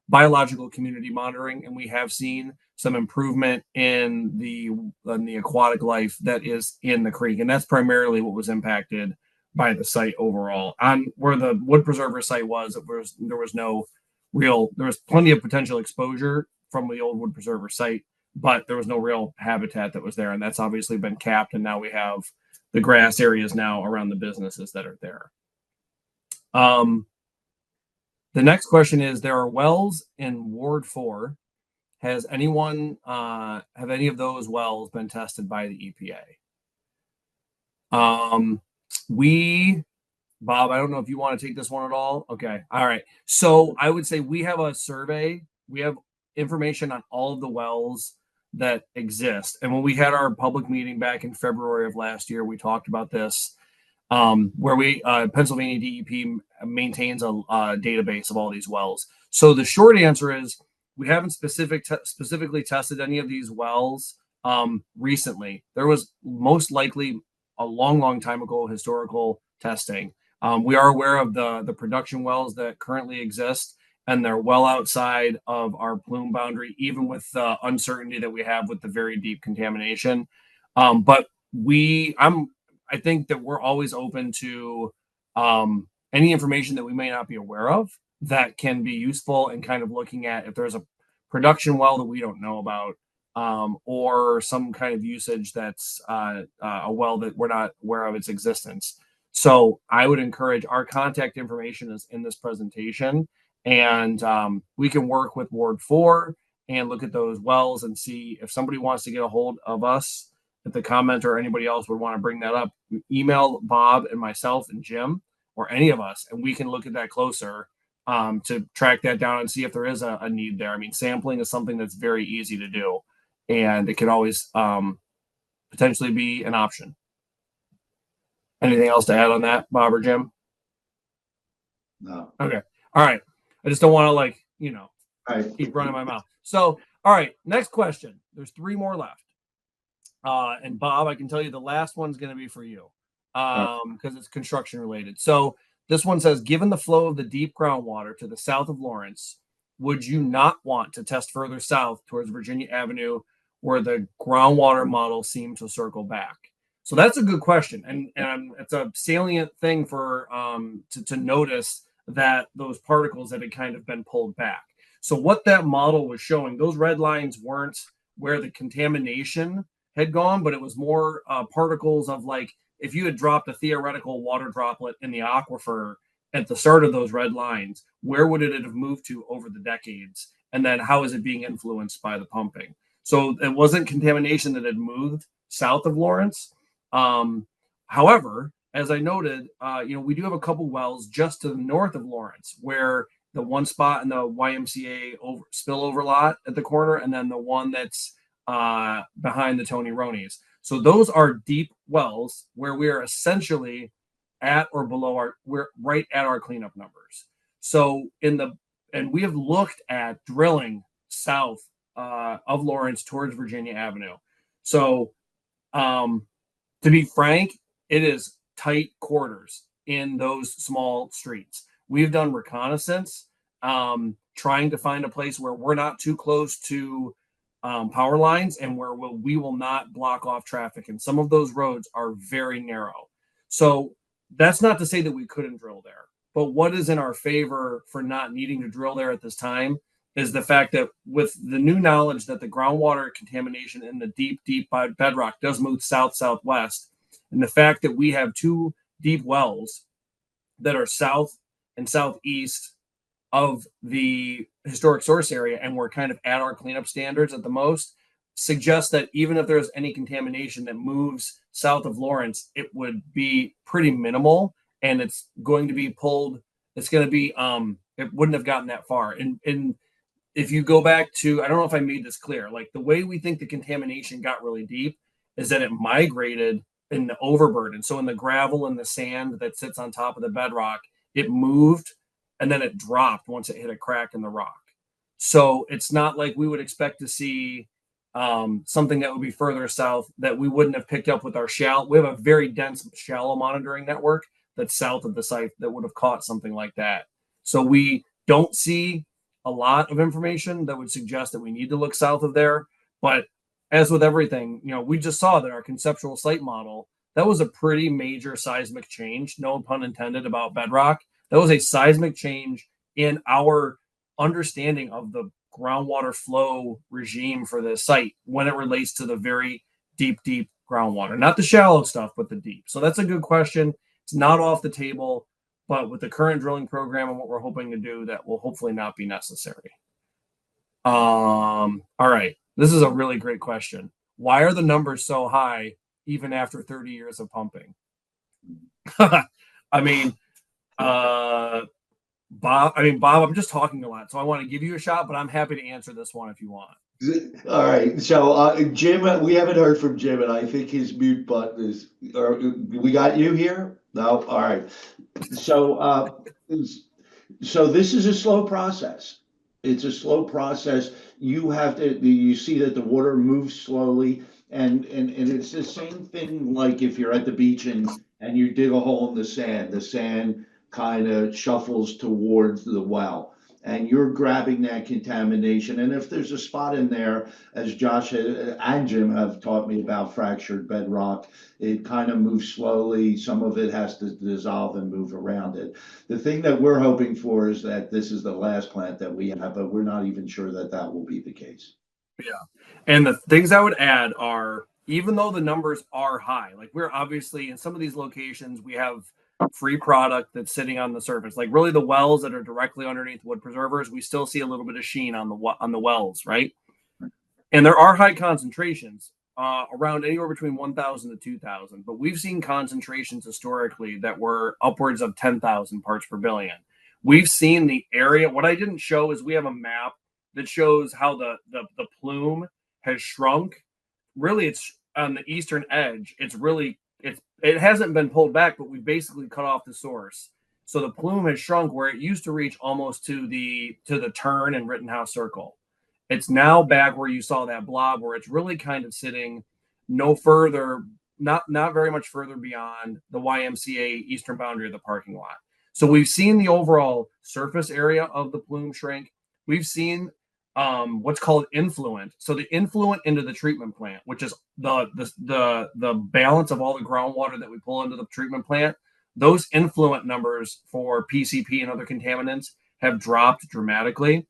biological community monitoring, and we have seen some improvement in the aquatic life that is in the creek, and that's primarily what was impacted by the site overall. On where the wood preserver site was, there was plenty of potential exposure from the old wood preserver site, but there was no real habitat that was there, and that's obviously been capped. And now we have the grass areas now around the businesses that are there. The next question is: there are wells in Ward 4. Have any of those wells been tested by the EPA? Bob, I don't know if you want to take this one at all. Okay. All right. So I would say we have a survey. We have information on all of the wells that exist. And when we had our public meeting back in February of last year, we talked about this, where Pennsylvania DEP maintains a database of all these wells. So the short answer is we haven't specifically tested any of these wells recently. There was most likely a long time ago historical testing. We are aware of the production wells that currently exist, and they're well outside of our plume boundary, even with the uncertainty that we have with the very deep contamination. But I think that we're always open to any information that we may not be aware of that can be useful, and kind of looking at if there's a production well that we don't know about, or some kind of usage that's a well that we're not aware of its existence. So I would encourage, our contact information is in this presentation, and we can work with Ward 4 and look at those wells and see if somebody wants to get a hold of us, if the commenter or anybody else would want to bring that up, email Bob and myself and Jim or any of us, and we can look at that closer to track that down and see if there is a need there. I mean, sampling is something that's very easy to do, and it can always potentially be an option. Anything else to add on that, Bob or Jim? No. Okay. All right. I just don't want to keep running my mouth. So, all right. Next question. There's 3 more left. And Bob, I can tell you the last one's going to be for you because it's construction related. So this one says, given the flow of the deep groundwater to the south of Lawrence, would you not want to test further south towards Virginia Avenue where the groundwater model seems to circle back? So that's a good question. And it's a salient thing for to notice that those particles that had kind of been pulled back. So what that model was showing, those red lines weren't where the contamination had gone, but it was more particles of, like, if you had dropped a theoretical water droplet in the aquifer at the start of those red lines, where would it have moved to over the decades? And then how is it being influenced by the pumping? So it wasn't contamination that had moved south of Lawrence. However, as I noted, we do have a couple wells just to the north of Lawrence, where the one spot in the YMCA spillover lot at the corner, and then the one that's behind the Tony Roney's. So those are deep wells where we are essentially at or below we're right at our cleanup numbers. So and we have looked at drilling south of Lawrence towards Virginia Avenue. So to be frank, it is tight quarters in those small streets. We've done reconnaissance, trying to find a place where we're not too close to power lines and where we will not block off traffic. And some of those roads are very narrow. So that's not to say that we couldn't drill there. But what is in our favor for not needing to drill there at this time is the fact that with the new knowledge that the groundwater contamination in the deep bedrock does move south-southwest, and the fact that we have two deep wells that are south and southeast of the historic source area, and we're kind of at our cleanup standards at the most, suggests that even if there's any contamination that moves south of Lawrence, it would be pretty minimal, and it's going to be pulled. It's going to be, it wouldn't have gotten that far. And if you go back to, I don't know if I made this clear, like the way we think the contamination got really deep is that it migrated in the overburden. So in the gravel and the sand that sits on top of the bedrock, it moved and then it dropped once it hit a crack in the rock. So it's not like we would expect to see something that would be further south that we wouldn't have picked up with our shallow. We have a very dense shallow monitoring network that's south of the site that would have caught something like that. So we don't see a lot of information that would suggest that we need to look south of there. But as with everything, you know, we just saw that our conceptual site model, that was a pretty major seismic change, no pun intended, about bedrock. That was a seismic change in our understanding of the groundwater flow regime for the site when it relates to the very deep groundwater, not the shallow stuff, but the deep. So that's a good question. It's not off the table, but with the current drilling program and what we're hoping to do, that will hopefully not be necessary. All right. This is a really great question. Why are the numbers so high even after 30 years of pumping? I mean, Bob, I'm just talking a lot, so I want to give you a shot, but I'm happy to answer this one if you want. All right, so Jim, we haven't heard from Jim, and I think his mute button is. We got you here? No, all right. So this is a slow process. It's a slow process. You have to. You see that the water moves slowly, and it's the same thing. Like if you're at the beach and you dig a hole in the sand kind of shuffles towards the well, and you're grabbing that contamination. And if there's a spot in there, as Josh and Jim have taught me about fractured bedrock, it kind of moves slowly. Some of it has to dissolve and move around it. The thing that we're hoping for is that this is the last plant that we have, but we're not even sure that that will be the case. Yeah. And the things I would add are, even though the numbers are high, like we're obviously in some of these locations, we have free product that's sitting on the surface. Like really the wells that are directly underneath wood preservers, we still see a little bit of sheen on the wells, right? And there are high concentrations, around anywhere between 1,000 to 2,000. But we've seen concentrations historically that were upwards of 10,000 parts per billion. We've seen the area. What I didn't show is we have a map that shows how the plume has shrunk. Really, it's on the eastern edge. It hasn't been pulled back, but we basically cut off the source. So the plume has shrunk where it used to reach almost to the turn in Rittenhouse Circle. It's now back where you saw that blob, where it's really kind of sitting no further, not very much further beyond the YMCA eastern boundary of the parking lot. So we've seen the overall surface area of the plume shrink. We've seen what's called influent. So the influent into the treatment plant, which is the balance of all the groundwater that we pull into the treatment plant, those influent numbers for PCP and other contaminants have dropped dramatically.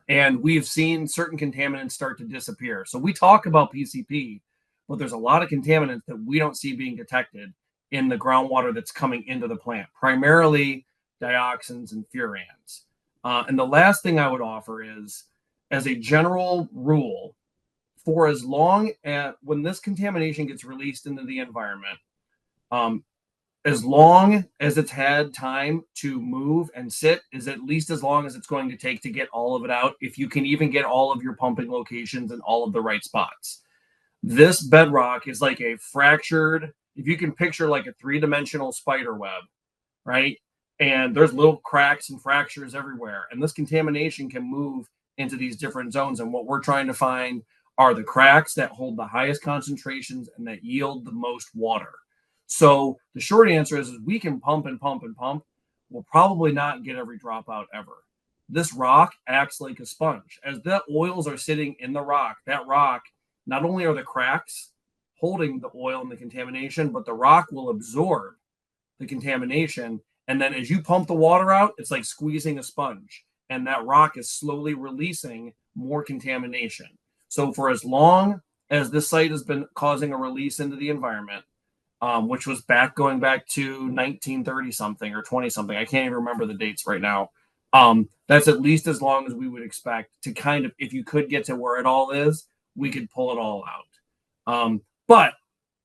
And we've seen certain contaminants start to disappear. So we talk about PCP, but there's a lot of contaminants that we don't see being detected in the groundwater that's coming into the plant, primarily dioxins and furans. And the last thing I would offer is, as a general rule, for as long as when this contamination gets released into the environment, as long as it's had time to move and sit, is at least as long as it's going to take to get all of it out, if you can even get all of your pumping locations in all of the right spots. This bedrock is like a fractured, if you can picture like a three-dimensional spider web, right? And there's little cracks and fractures everywhere. And this contamination can move into these different zones. And what we're trying to find are the cracks that hold the highest concentrations and that yield the most water. So the short answer is we can pump and pump and pump. We'll probably not get every dropout ever. this rock acts like a sponge. As the oils are sitting in the rock, that rock, not only are the cracks holding the oil and the contamination, but the rock will absorb the contamination. And then as you pump the water out, it's like squeezing a sponge. And that rock is slowly releasing more contamination. So for as long as this site has been causing a release into the environment, which was going back to 1930 something or 20 something, I can't even remember the dates right now. That's at least as long as we would expect to kind of, if you could get to where it all is, we could pull it all out. But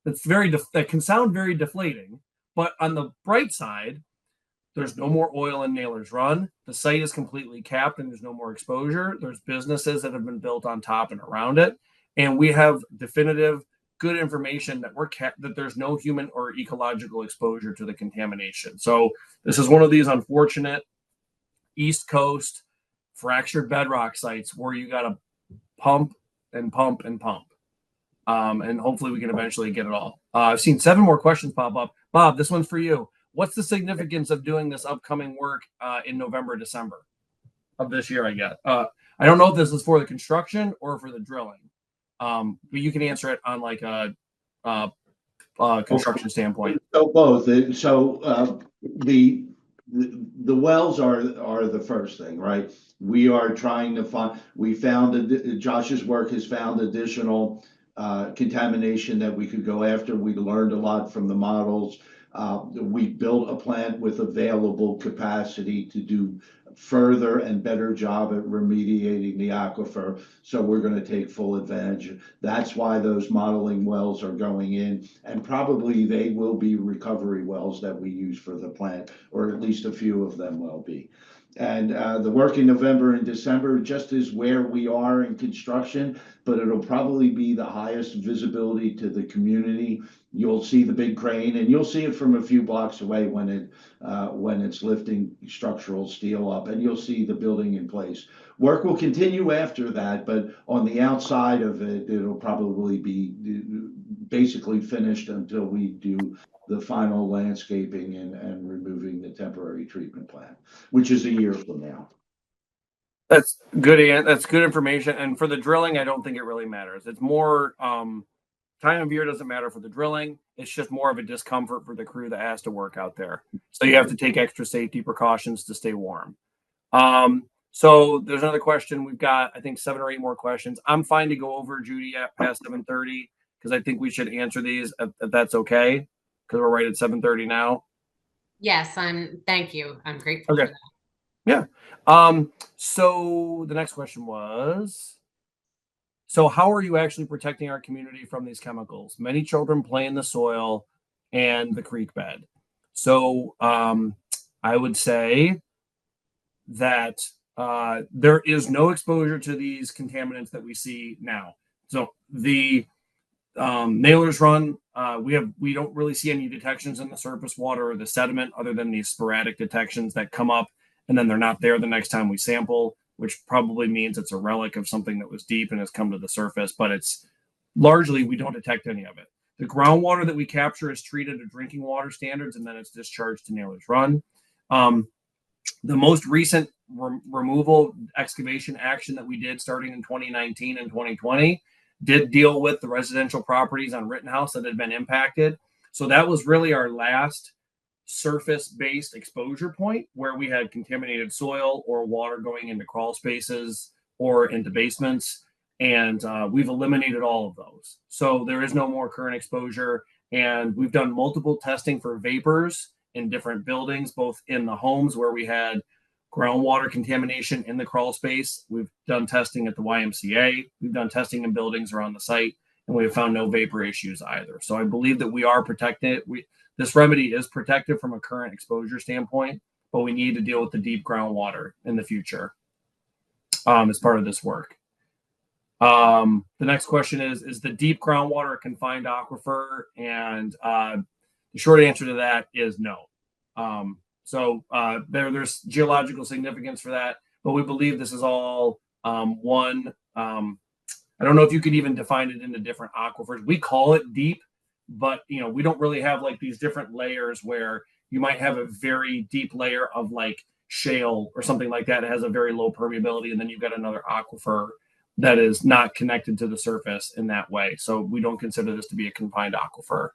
that can sound very deflating. But on the bright side, there's no more oil in Naylor's Run. The site is completely capped and there's no more exposure. There's businesses that have been built on top and around it. And we have definitive, good information that that there's no human or ecological exposure to the contamination. So this is one of these unfortunate East Coast fractured bedrock sites where you got to pump and pump and pump. And hopefully we can eventually get it all. I've seen 7 more questions pop up. Bob, this one's for you. What's the significance of doing this upcoming work in November, December of this year, I guess? I don't know if this is for the construction or for the drilling, but you can answer it on like a construction standpoint. So both. So the wells are the first thing, right? We are trying to find. Josh's work has found additional contamination that we could go after. We learned a lot from the models. We built a plant with available capacity to do further and better job at remediating the aquifer. So we're going to take full advantage. That's why those modeling wells are going in, and probably they will be recovery wells that we use for the plant, or at least a few of them will be. And the work in November and December just is where we are in construction, but it'll probably be the highest visibility to the community. You'll see the big crane, and you'll see it from a few blocks away when it's lifting structural steel up, and you'll see the building in place. Work will continue after that, but on the outside of it, it'll probably be basically finished until we do the final landscaping and removing the temporary treatment plant, which is a year from now. That's good. That's good information. And for the drilling, I don't think it really matters. It's more time of year doesn't matter for the drilling. It's just more of a discomfort for the crew that has to work out there. So you have to take extra safety precautions to stay warm. So there's another question. We've got, I think, 7 or 8 more questions. I'm fine to go over, Judy, at past 7:30 because I think we should answer these if that's okay. Because we're right at 7:30 now. Yes, thank you. I'm grateful for that. Yeah. So the next question was, so how are you actually protecting our community from these chemicals? Many children play in the soil and the creek bed. So I would say that there is no exposure to these contaminants that we see now. So the Naylor's Run, we don't really see any detections in the surface water or the sediment other than these sporadic detections that come up and then they're not there the next time we sample, which probably means it's a relic of something that was deep and has come to the surface, but it's largely we don't detect any of it. The groundwater that we capture is treated to drinking water standards and then it's discharged to Naylor's Run. The most recent removal excavation action that we did starting in 2019 and 2020 did deal with the residential properties on Rittenhouse that had been impacted. So that was really our last surface-based exposure point where we had contaminated soil or water going into crawl spaces or into basements. And we've eliminated all of those. So there is no more current exposure. And we've done multiple testing for vapors in different buildings, both in the homes where we had groundwater contamination in the crawl space. We've done testing at the YMCA. We've done testing in buildings around the site, and we have found no vapor issues either. So I believe that we are protected. This remedy is protected from a current exposure standpoint, but we need to deal with the deep groundwater in the future as part of this work. The next question is the deep groundwater a confined aquifer? And the short answer to that is no. So there's geological significance for that, but we believe this is all one. I don't know if you could even define it into different aquifers. We call it deep, but we don't really have like these different layers where you might have a very deep layer of like shale or something like that. It has a very low permeability, and then you've got another aquifer that is not connected to the surface in that way. So we don't consider this to be a confined aquifer.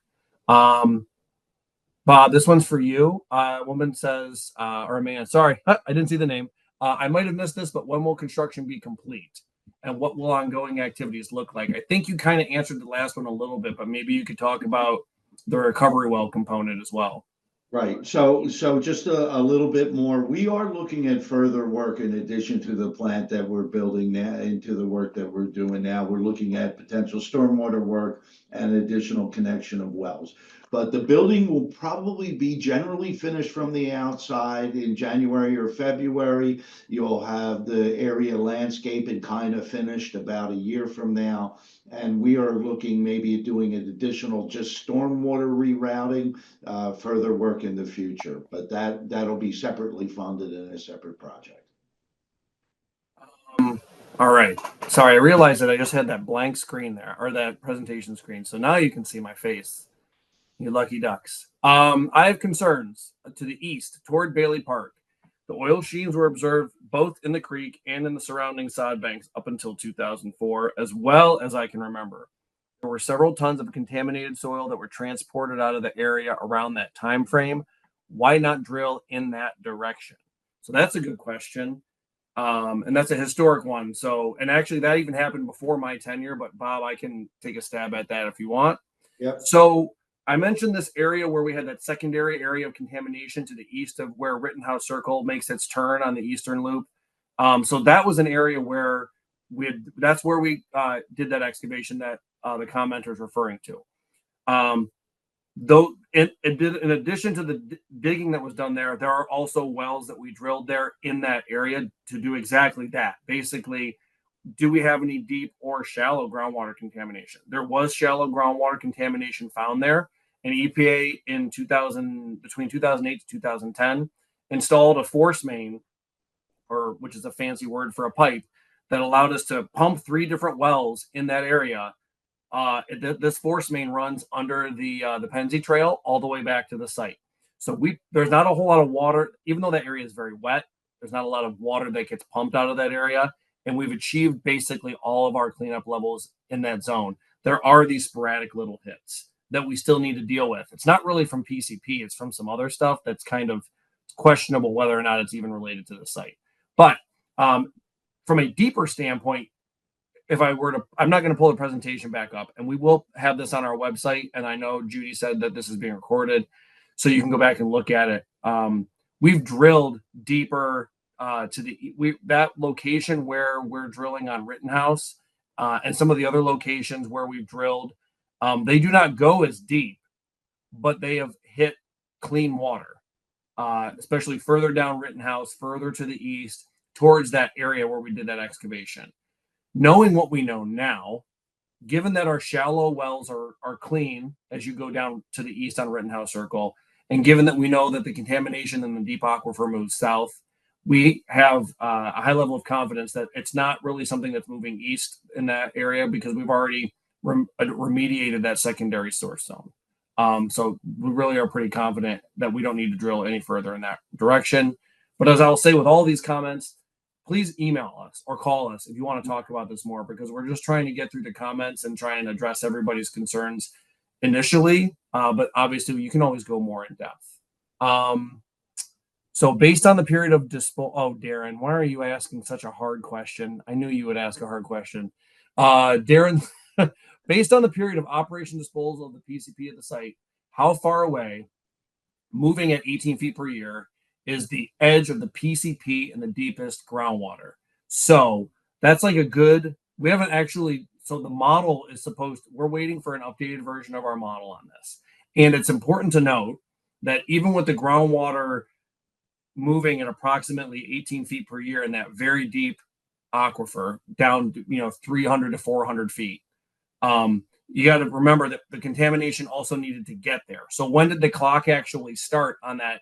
Bob, this one's for you. A woman says, or a man, sorry, I didn't see the name. I might have missed this, but when will construction be complete? And what will ongoing activities look like? I think you kind of answered the last one a little bit, but maybe you could talk about the recovery well component as well. Right. So just a little bit more. We are looking at further work in addition to the plant that we're building now, into the work that we're doing now. We're looking at potential stormwater work and additional connection of wells. But the building will probably be generally finished from the outside in January or February. You'll have the area landscaping kind of finished about a year from now. And we are looking maybe at doing an additional just stormwater rerouting, further work in the future, but that'll be separately funded in a separate project. All right. Sorry, I realized that I just had that blank screen there, or that presentation screen. So now you can see my face. You lucky ducks. I have concerns to the east toward Bailey Park. The oil sheens were observed both in the creek and in the surrounding sod banks up until 2004, as well as I can remember. There were several tons of contaminated soil that were transported out of the area around that time frame. Why not drill in that direction? So that's a good question. And that's a historic one. So, and actually that even happened before my tenure, but Bob, I can take a stab at that if you want. Yep. So I mentioned this area where we had that secondary area of contamination to the east of where Rittenhouse Circle makes its turn on the eastern loop. So that was an area where that's where we did that excavation that the commenter is referring to. Though in addition to the digging that was done there, there are also wells that we drilled there in that area to do exactly that. Basically, do we have any deep or shallow groundwater contamination? There was shallow groundwater contamination found there. And EPA in between 2008 to 2010 installed a force main, which is a fancy word for a pipe, that allowed us to pump 3 different wells in that area. This force main runs under the Pennsy Trail all the way back to the site. So there's not a whole lot of water, even though that area is very wet. There's not a lot of water that gets pumped out of that area, and we've achieved basically all of our cleanup levels in that zone. There are these sporadic little hits that we still need to deal with. It's not really from PCP, it's from some other stuff that's kind of questionable whether or not it's even related to the site. But from a deeper standpoint, I'm not going to pull the presentation back up, and we will have this on our website. And I know Judy said that this is being recorded, so you can go back and look at it. We've drilled deeper to that location where we're drilling on Rittenhouse, and some of the other locations where we've drilled. They do not go as deep, but they have hit clean water, especially further down Rittenhouse, further to the east, towards that area where we did that excavation. Knowing what we know now, given that our shallow wells are clean as you go down to the east on Rittenhouse Circle, and given that we know that the contamination in the deep aquifer moves south, we have a high level of confidence that it's not really something that's moving east in that area because we've already remediated that secondary source zone. So we really are pretty confident that we don't need to drill any further in that direction. But as I'll say with all these comments, please email us or call us if you want to talk about this more, because we're just trying to get through the comments and try and address everybody's concerns initially. But obviously you can always go more in depth. So based on the period of Darren, why are you asking such a hard question? I knew you would ask a hard question. Darren, based on the period of operation disposal of the PCP at the site, how far away, moving at 18 feet per year, is the edge of the PCP in the deepest groundwater? So that's like we haven't actually, so the model is we're waiting for an updated version of our model on this. And it's important to note that even with the groundwater moving at approximately 18 feet per year in that very deep aquifer down, 300 to 400 feet, you got to remember that the contamination also needed to get there. So when did the clock actually start on that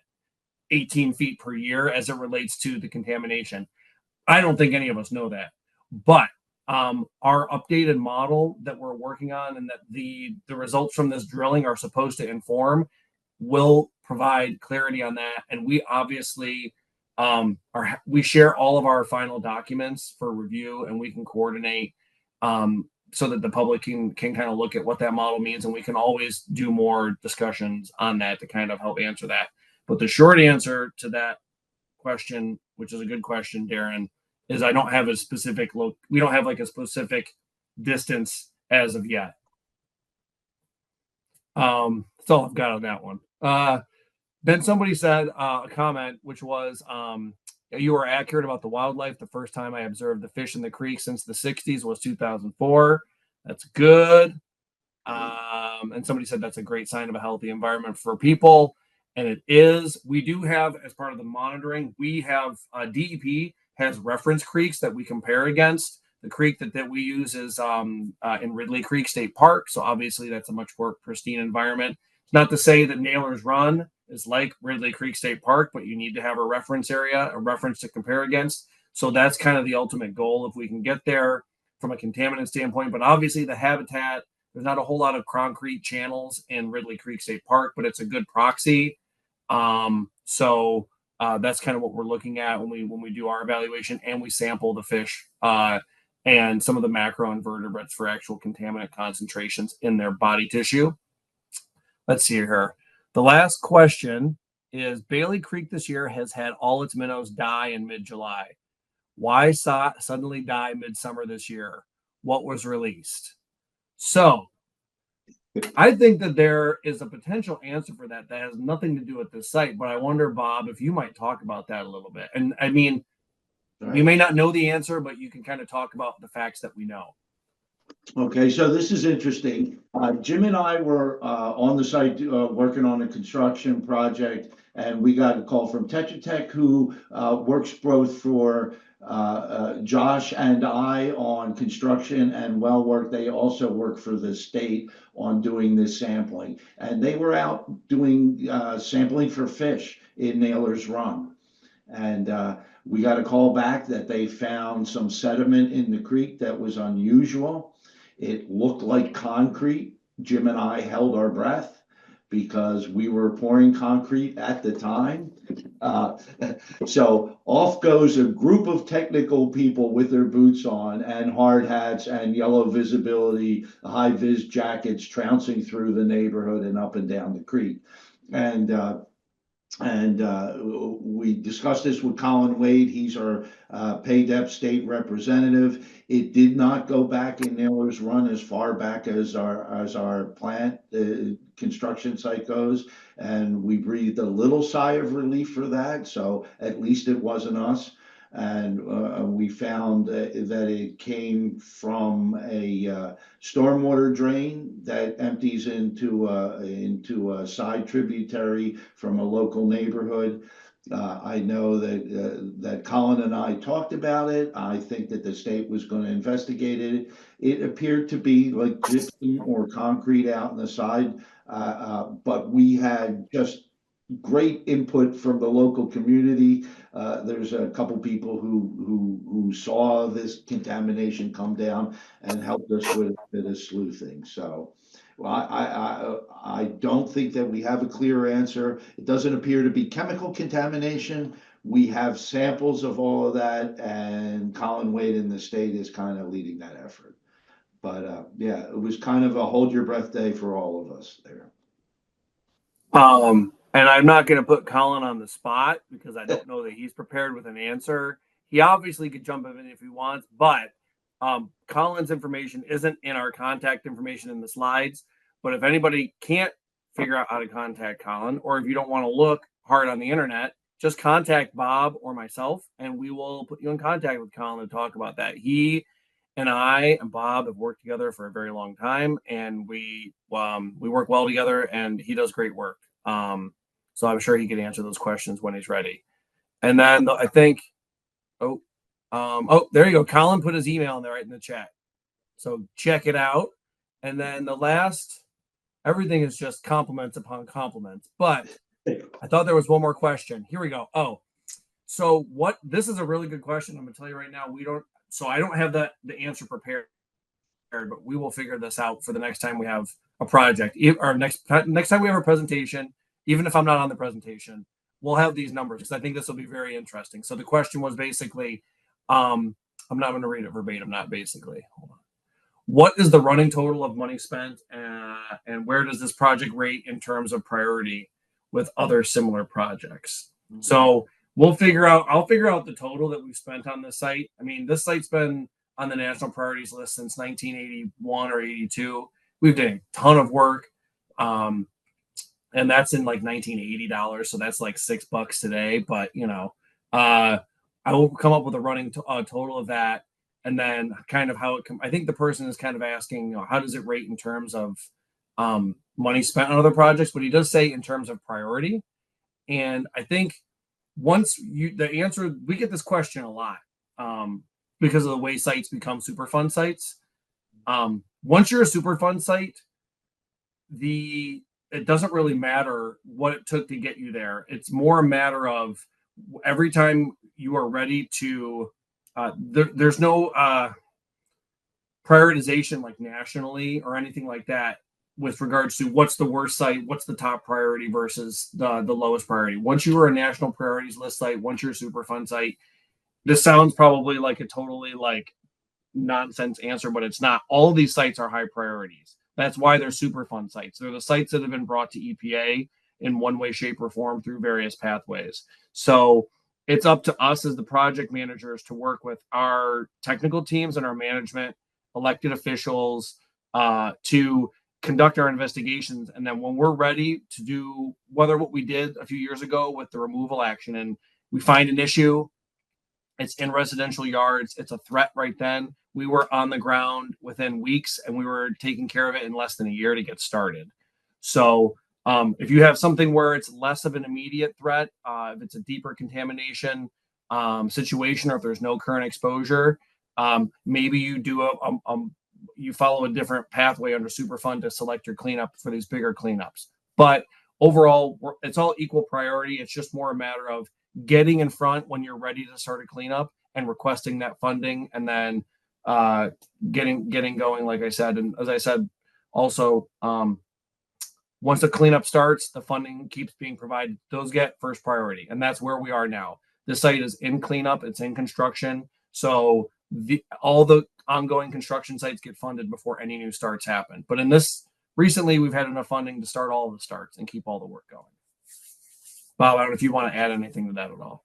18 feet per year as it relates to the contamination? I don't think any of us know that, but our updated model that we're working on and that the results from this drilling are supposed to inform will provide clarity on that. And we obviously we share all of our final documents for review, and we can coordinate so that the public can kind of look at what that model means, and we can always do more discussions on that to kind of help answer that. But the short answer to that question, which is a good question, Darren, is I don't have a specific we don't have like a specific distance as of yet. That's all I've got on that one. Then somebody said a comment, which was, you were accurate about the wildlife. The first time I observed the fish in the creek since the 60s was 2004. That's good. And somebody said that's a great sign of a healthy environment for people. And it is. We do have, as part of the monitoring, we have DEP has reference creeks that we compare against. The creek that we use is in Ridley Creek State Park. So obviously that's a much more pristine environment. It's not to say that Naylor's Run is like Ridley Creek State Park, but you need to have a reference area, a reference to compare against. So that's kind of the ultimate goal if we can get there from a contaminant standpoint. But obviously the habitat, there's not a whole lot of concrete channels in Ridley Creek State Park, but it's a good proxy. So that's kind of what we're looking at when we do our evaluation, and we sample the fish and some of the macroinvertebrates for actual contaminant concentrations in their body tissue. Let's see here. The last question is, Bailey Creek this year has had all its minnows die in mid-July. Why suddenly die midsummer this year? What was released? So I think that there is a potential answer for that has nothing to do with this site, but I wonder, Bob, if you might talk about that a little bit. And I mean, we may not know the answer, but you can kind of talk about the facts that we know. Okay, so this is interesting. Jim and I were on the site working on a construction project, and we got a call from Tetra Tech, who works both for Josh and I on construction and well work. They also work for the state on doing this sampling, and they were out doing sampling for fish in Naylor's Run. And we got a call back that they found some sediment in the creek that was unusual. It looked like concrete. Jim and I held our breath because we were pouring concrete at the time. So off goes a group of technical people with their boots on and hard hats and yellow visibility, high vis jackets, trouncing through the neighborhood and up and down the creek. And we discussed this with Colin Wade. He's our PAYDEP state representative. It did not go back in Naylor's Run as far back as our plant construction site goes, and we breathed a little sigh of relief for that. So at least it wasn't us. And we found that it came from a stormwater drain that empties into a side tributary from a local neighborhood. I know that Colin and I talked about it. I think that the state was going to investigate it. It appeared to be like gypsum or concrete out on the side, but we had just great input from the local community. There's a couple people who saw this contamination come down and helped us with a bit of sleuthing. So well, I don't think that we have a clear answer. It doesn't appear to be chemical contamination. We have samples of all of that, and Colin Wade in the state is kind of leading that effort. But yeah, it was kind of a hold your breath day for all of us there. And I'm not going to put Colin on the spot because I don't know that he's prepared with an answer. He obviously could jump in if he wants, but Colin's information isn't in our contact information in the slides. But if anybody can't figure out how to contact Colin, or if you don't want to look hard on the internet, just contact Bob or myself, and we will put you in contact with Colin to talk about that. He and I and Bob have worked together for a very long time, and we work well together, and he does great work. So I'm sure he can answer those questions when he's ready. And then I think, there you go. Colin put his email in there right in the chat. So check it out. And then the last, everything is just compliments upon compliments. But I thought there was one more question. Here we go. So this is a really good question. I'm going to tell you right now, I don't have the answer prepared, but we will figure this out for the next time we have a project, or next time we have a presentation. Even if I'm not on the presentation, we'll have these numbers because I think this will be very interesting. So the question was basically, I'm not going to read it verbatim, not basically. Hold on. What is the running total of money spent, and where does this project rate in terms of priority with other similar projects? Mm-hmm. So I'll figure out the total that we've spent on this site. I mean, this site's been on the national priorities list since 1981 or 82. We've done a ton of work. And that's in like $1980. So that's like $6 today. But, I will come up with a running total of that. And then kind of how I think the person is kind of asking, how does it rate in terms of money spent on other projects? But he does say in terms of priority. And I think the answer, we get this question a lot because of the way sites become Superfund sites. Once you're a Superfund site, it doesn't really matter what it took to get you there. It's more a matter of every time you are ready to, there's no prioritization like nationally or anything like that with regards to what's the worst site, what's the top priority versus the lowest priority. Once you are a national priorities list site, once you're a Superfund site, this sounds probably like a totally like nonsense answer, but it's not. All of these sites are high priorities. That's why they're Superfund sites. They're the sites that have been brought to EPA in one way, shape, or form through various pathways. So it's up to us as the project managers to work with our technical teams and our management, elected officials, to conduct our investigations. And then when we're ready to do whether what we did a few years ago with the removal action, and we find an issue, it's in residential yards, it's a threat right then. We were on the ground within weeks and we were taking care of it in less than a year to get started. So if you have something where it's less of an immediate threat, if it's a deeper contamination situation, or if there's no current exposure, maybe you do you follow a different pathway under Superfund to select your cleanup for these bigger cleanups. But overall, it's all equal priority. It's just more a matter of getting in front when you're ready to start a cleanup and requesting that funding, and then getting going, like I said. And as I said, also, once the cleanup starts, the funding keeps being provided. Those get first priority. And that's where we are now. The site is in cleanup. It's in construction. So all the ongoing construction sites get funded before any new starts happen. But recently, we've had enough funding to start all of the starts and keep all the work going. Bob, I don't know if you want to add anything to that at all.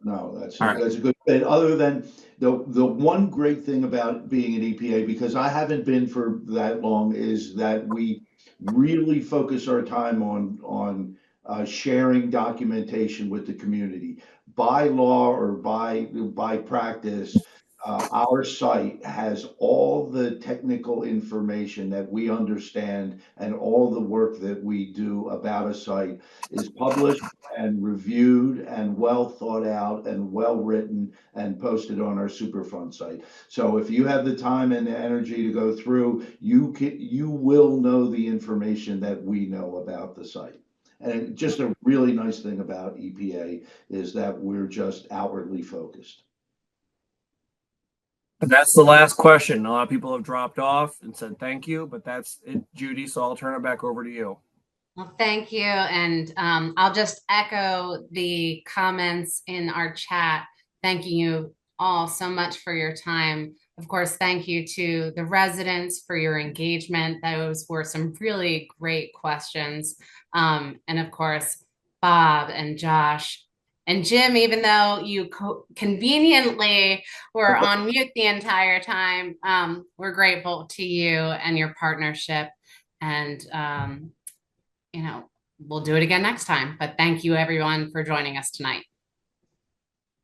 No, that's a good thing. Other than the one great thing about being an EPA, because I haven't been for that long, is that we really focus our time on sharing documentation with the community. By law or by practice, our site has all the technical information that we understand, and all the work that we do about a site is published and reviewed and well thought out and well written and posted on our Superfund site. So if you have the time and the energy to go through, you will know the information that we know about the site. And just a really nice thing about EPA is that we're just outwardly focused. That's the last question. A lot of people have dropped off and said thank you, but that's it, Judy. So I'll turn it back over to you. Well, thank you. And I'll just echo the comments in our chat. Thanking you all so much for your time. Of course, thank you to the residents for your engagement. Those were some really great questions. And of course, Bob and Josh and Jim, even though you conveniently were on mute the entire time, we're grateful to you and your partnership. And we'll do it again next time. But thank you, everyone, for joining us tonight.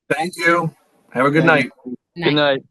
Thank you. Have a good night. Good night.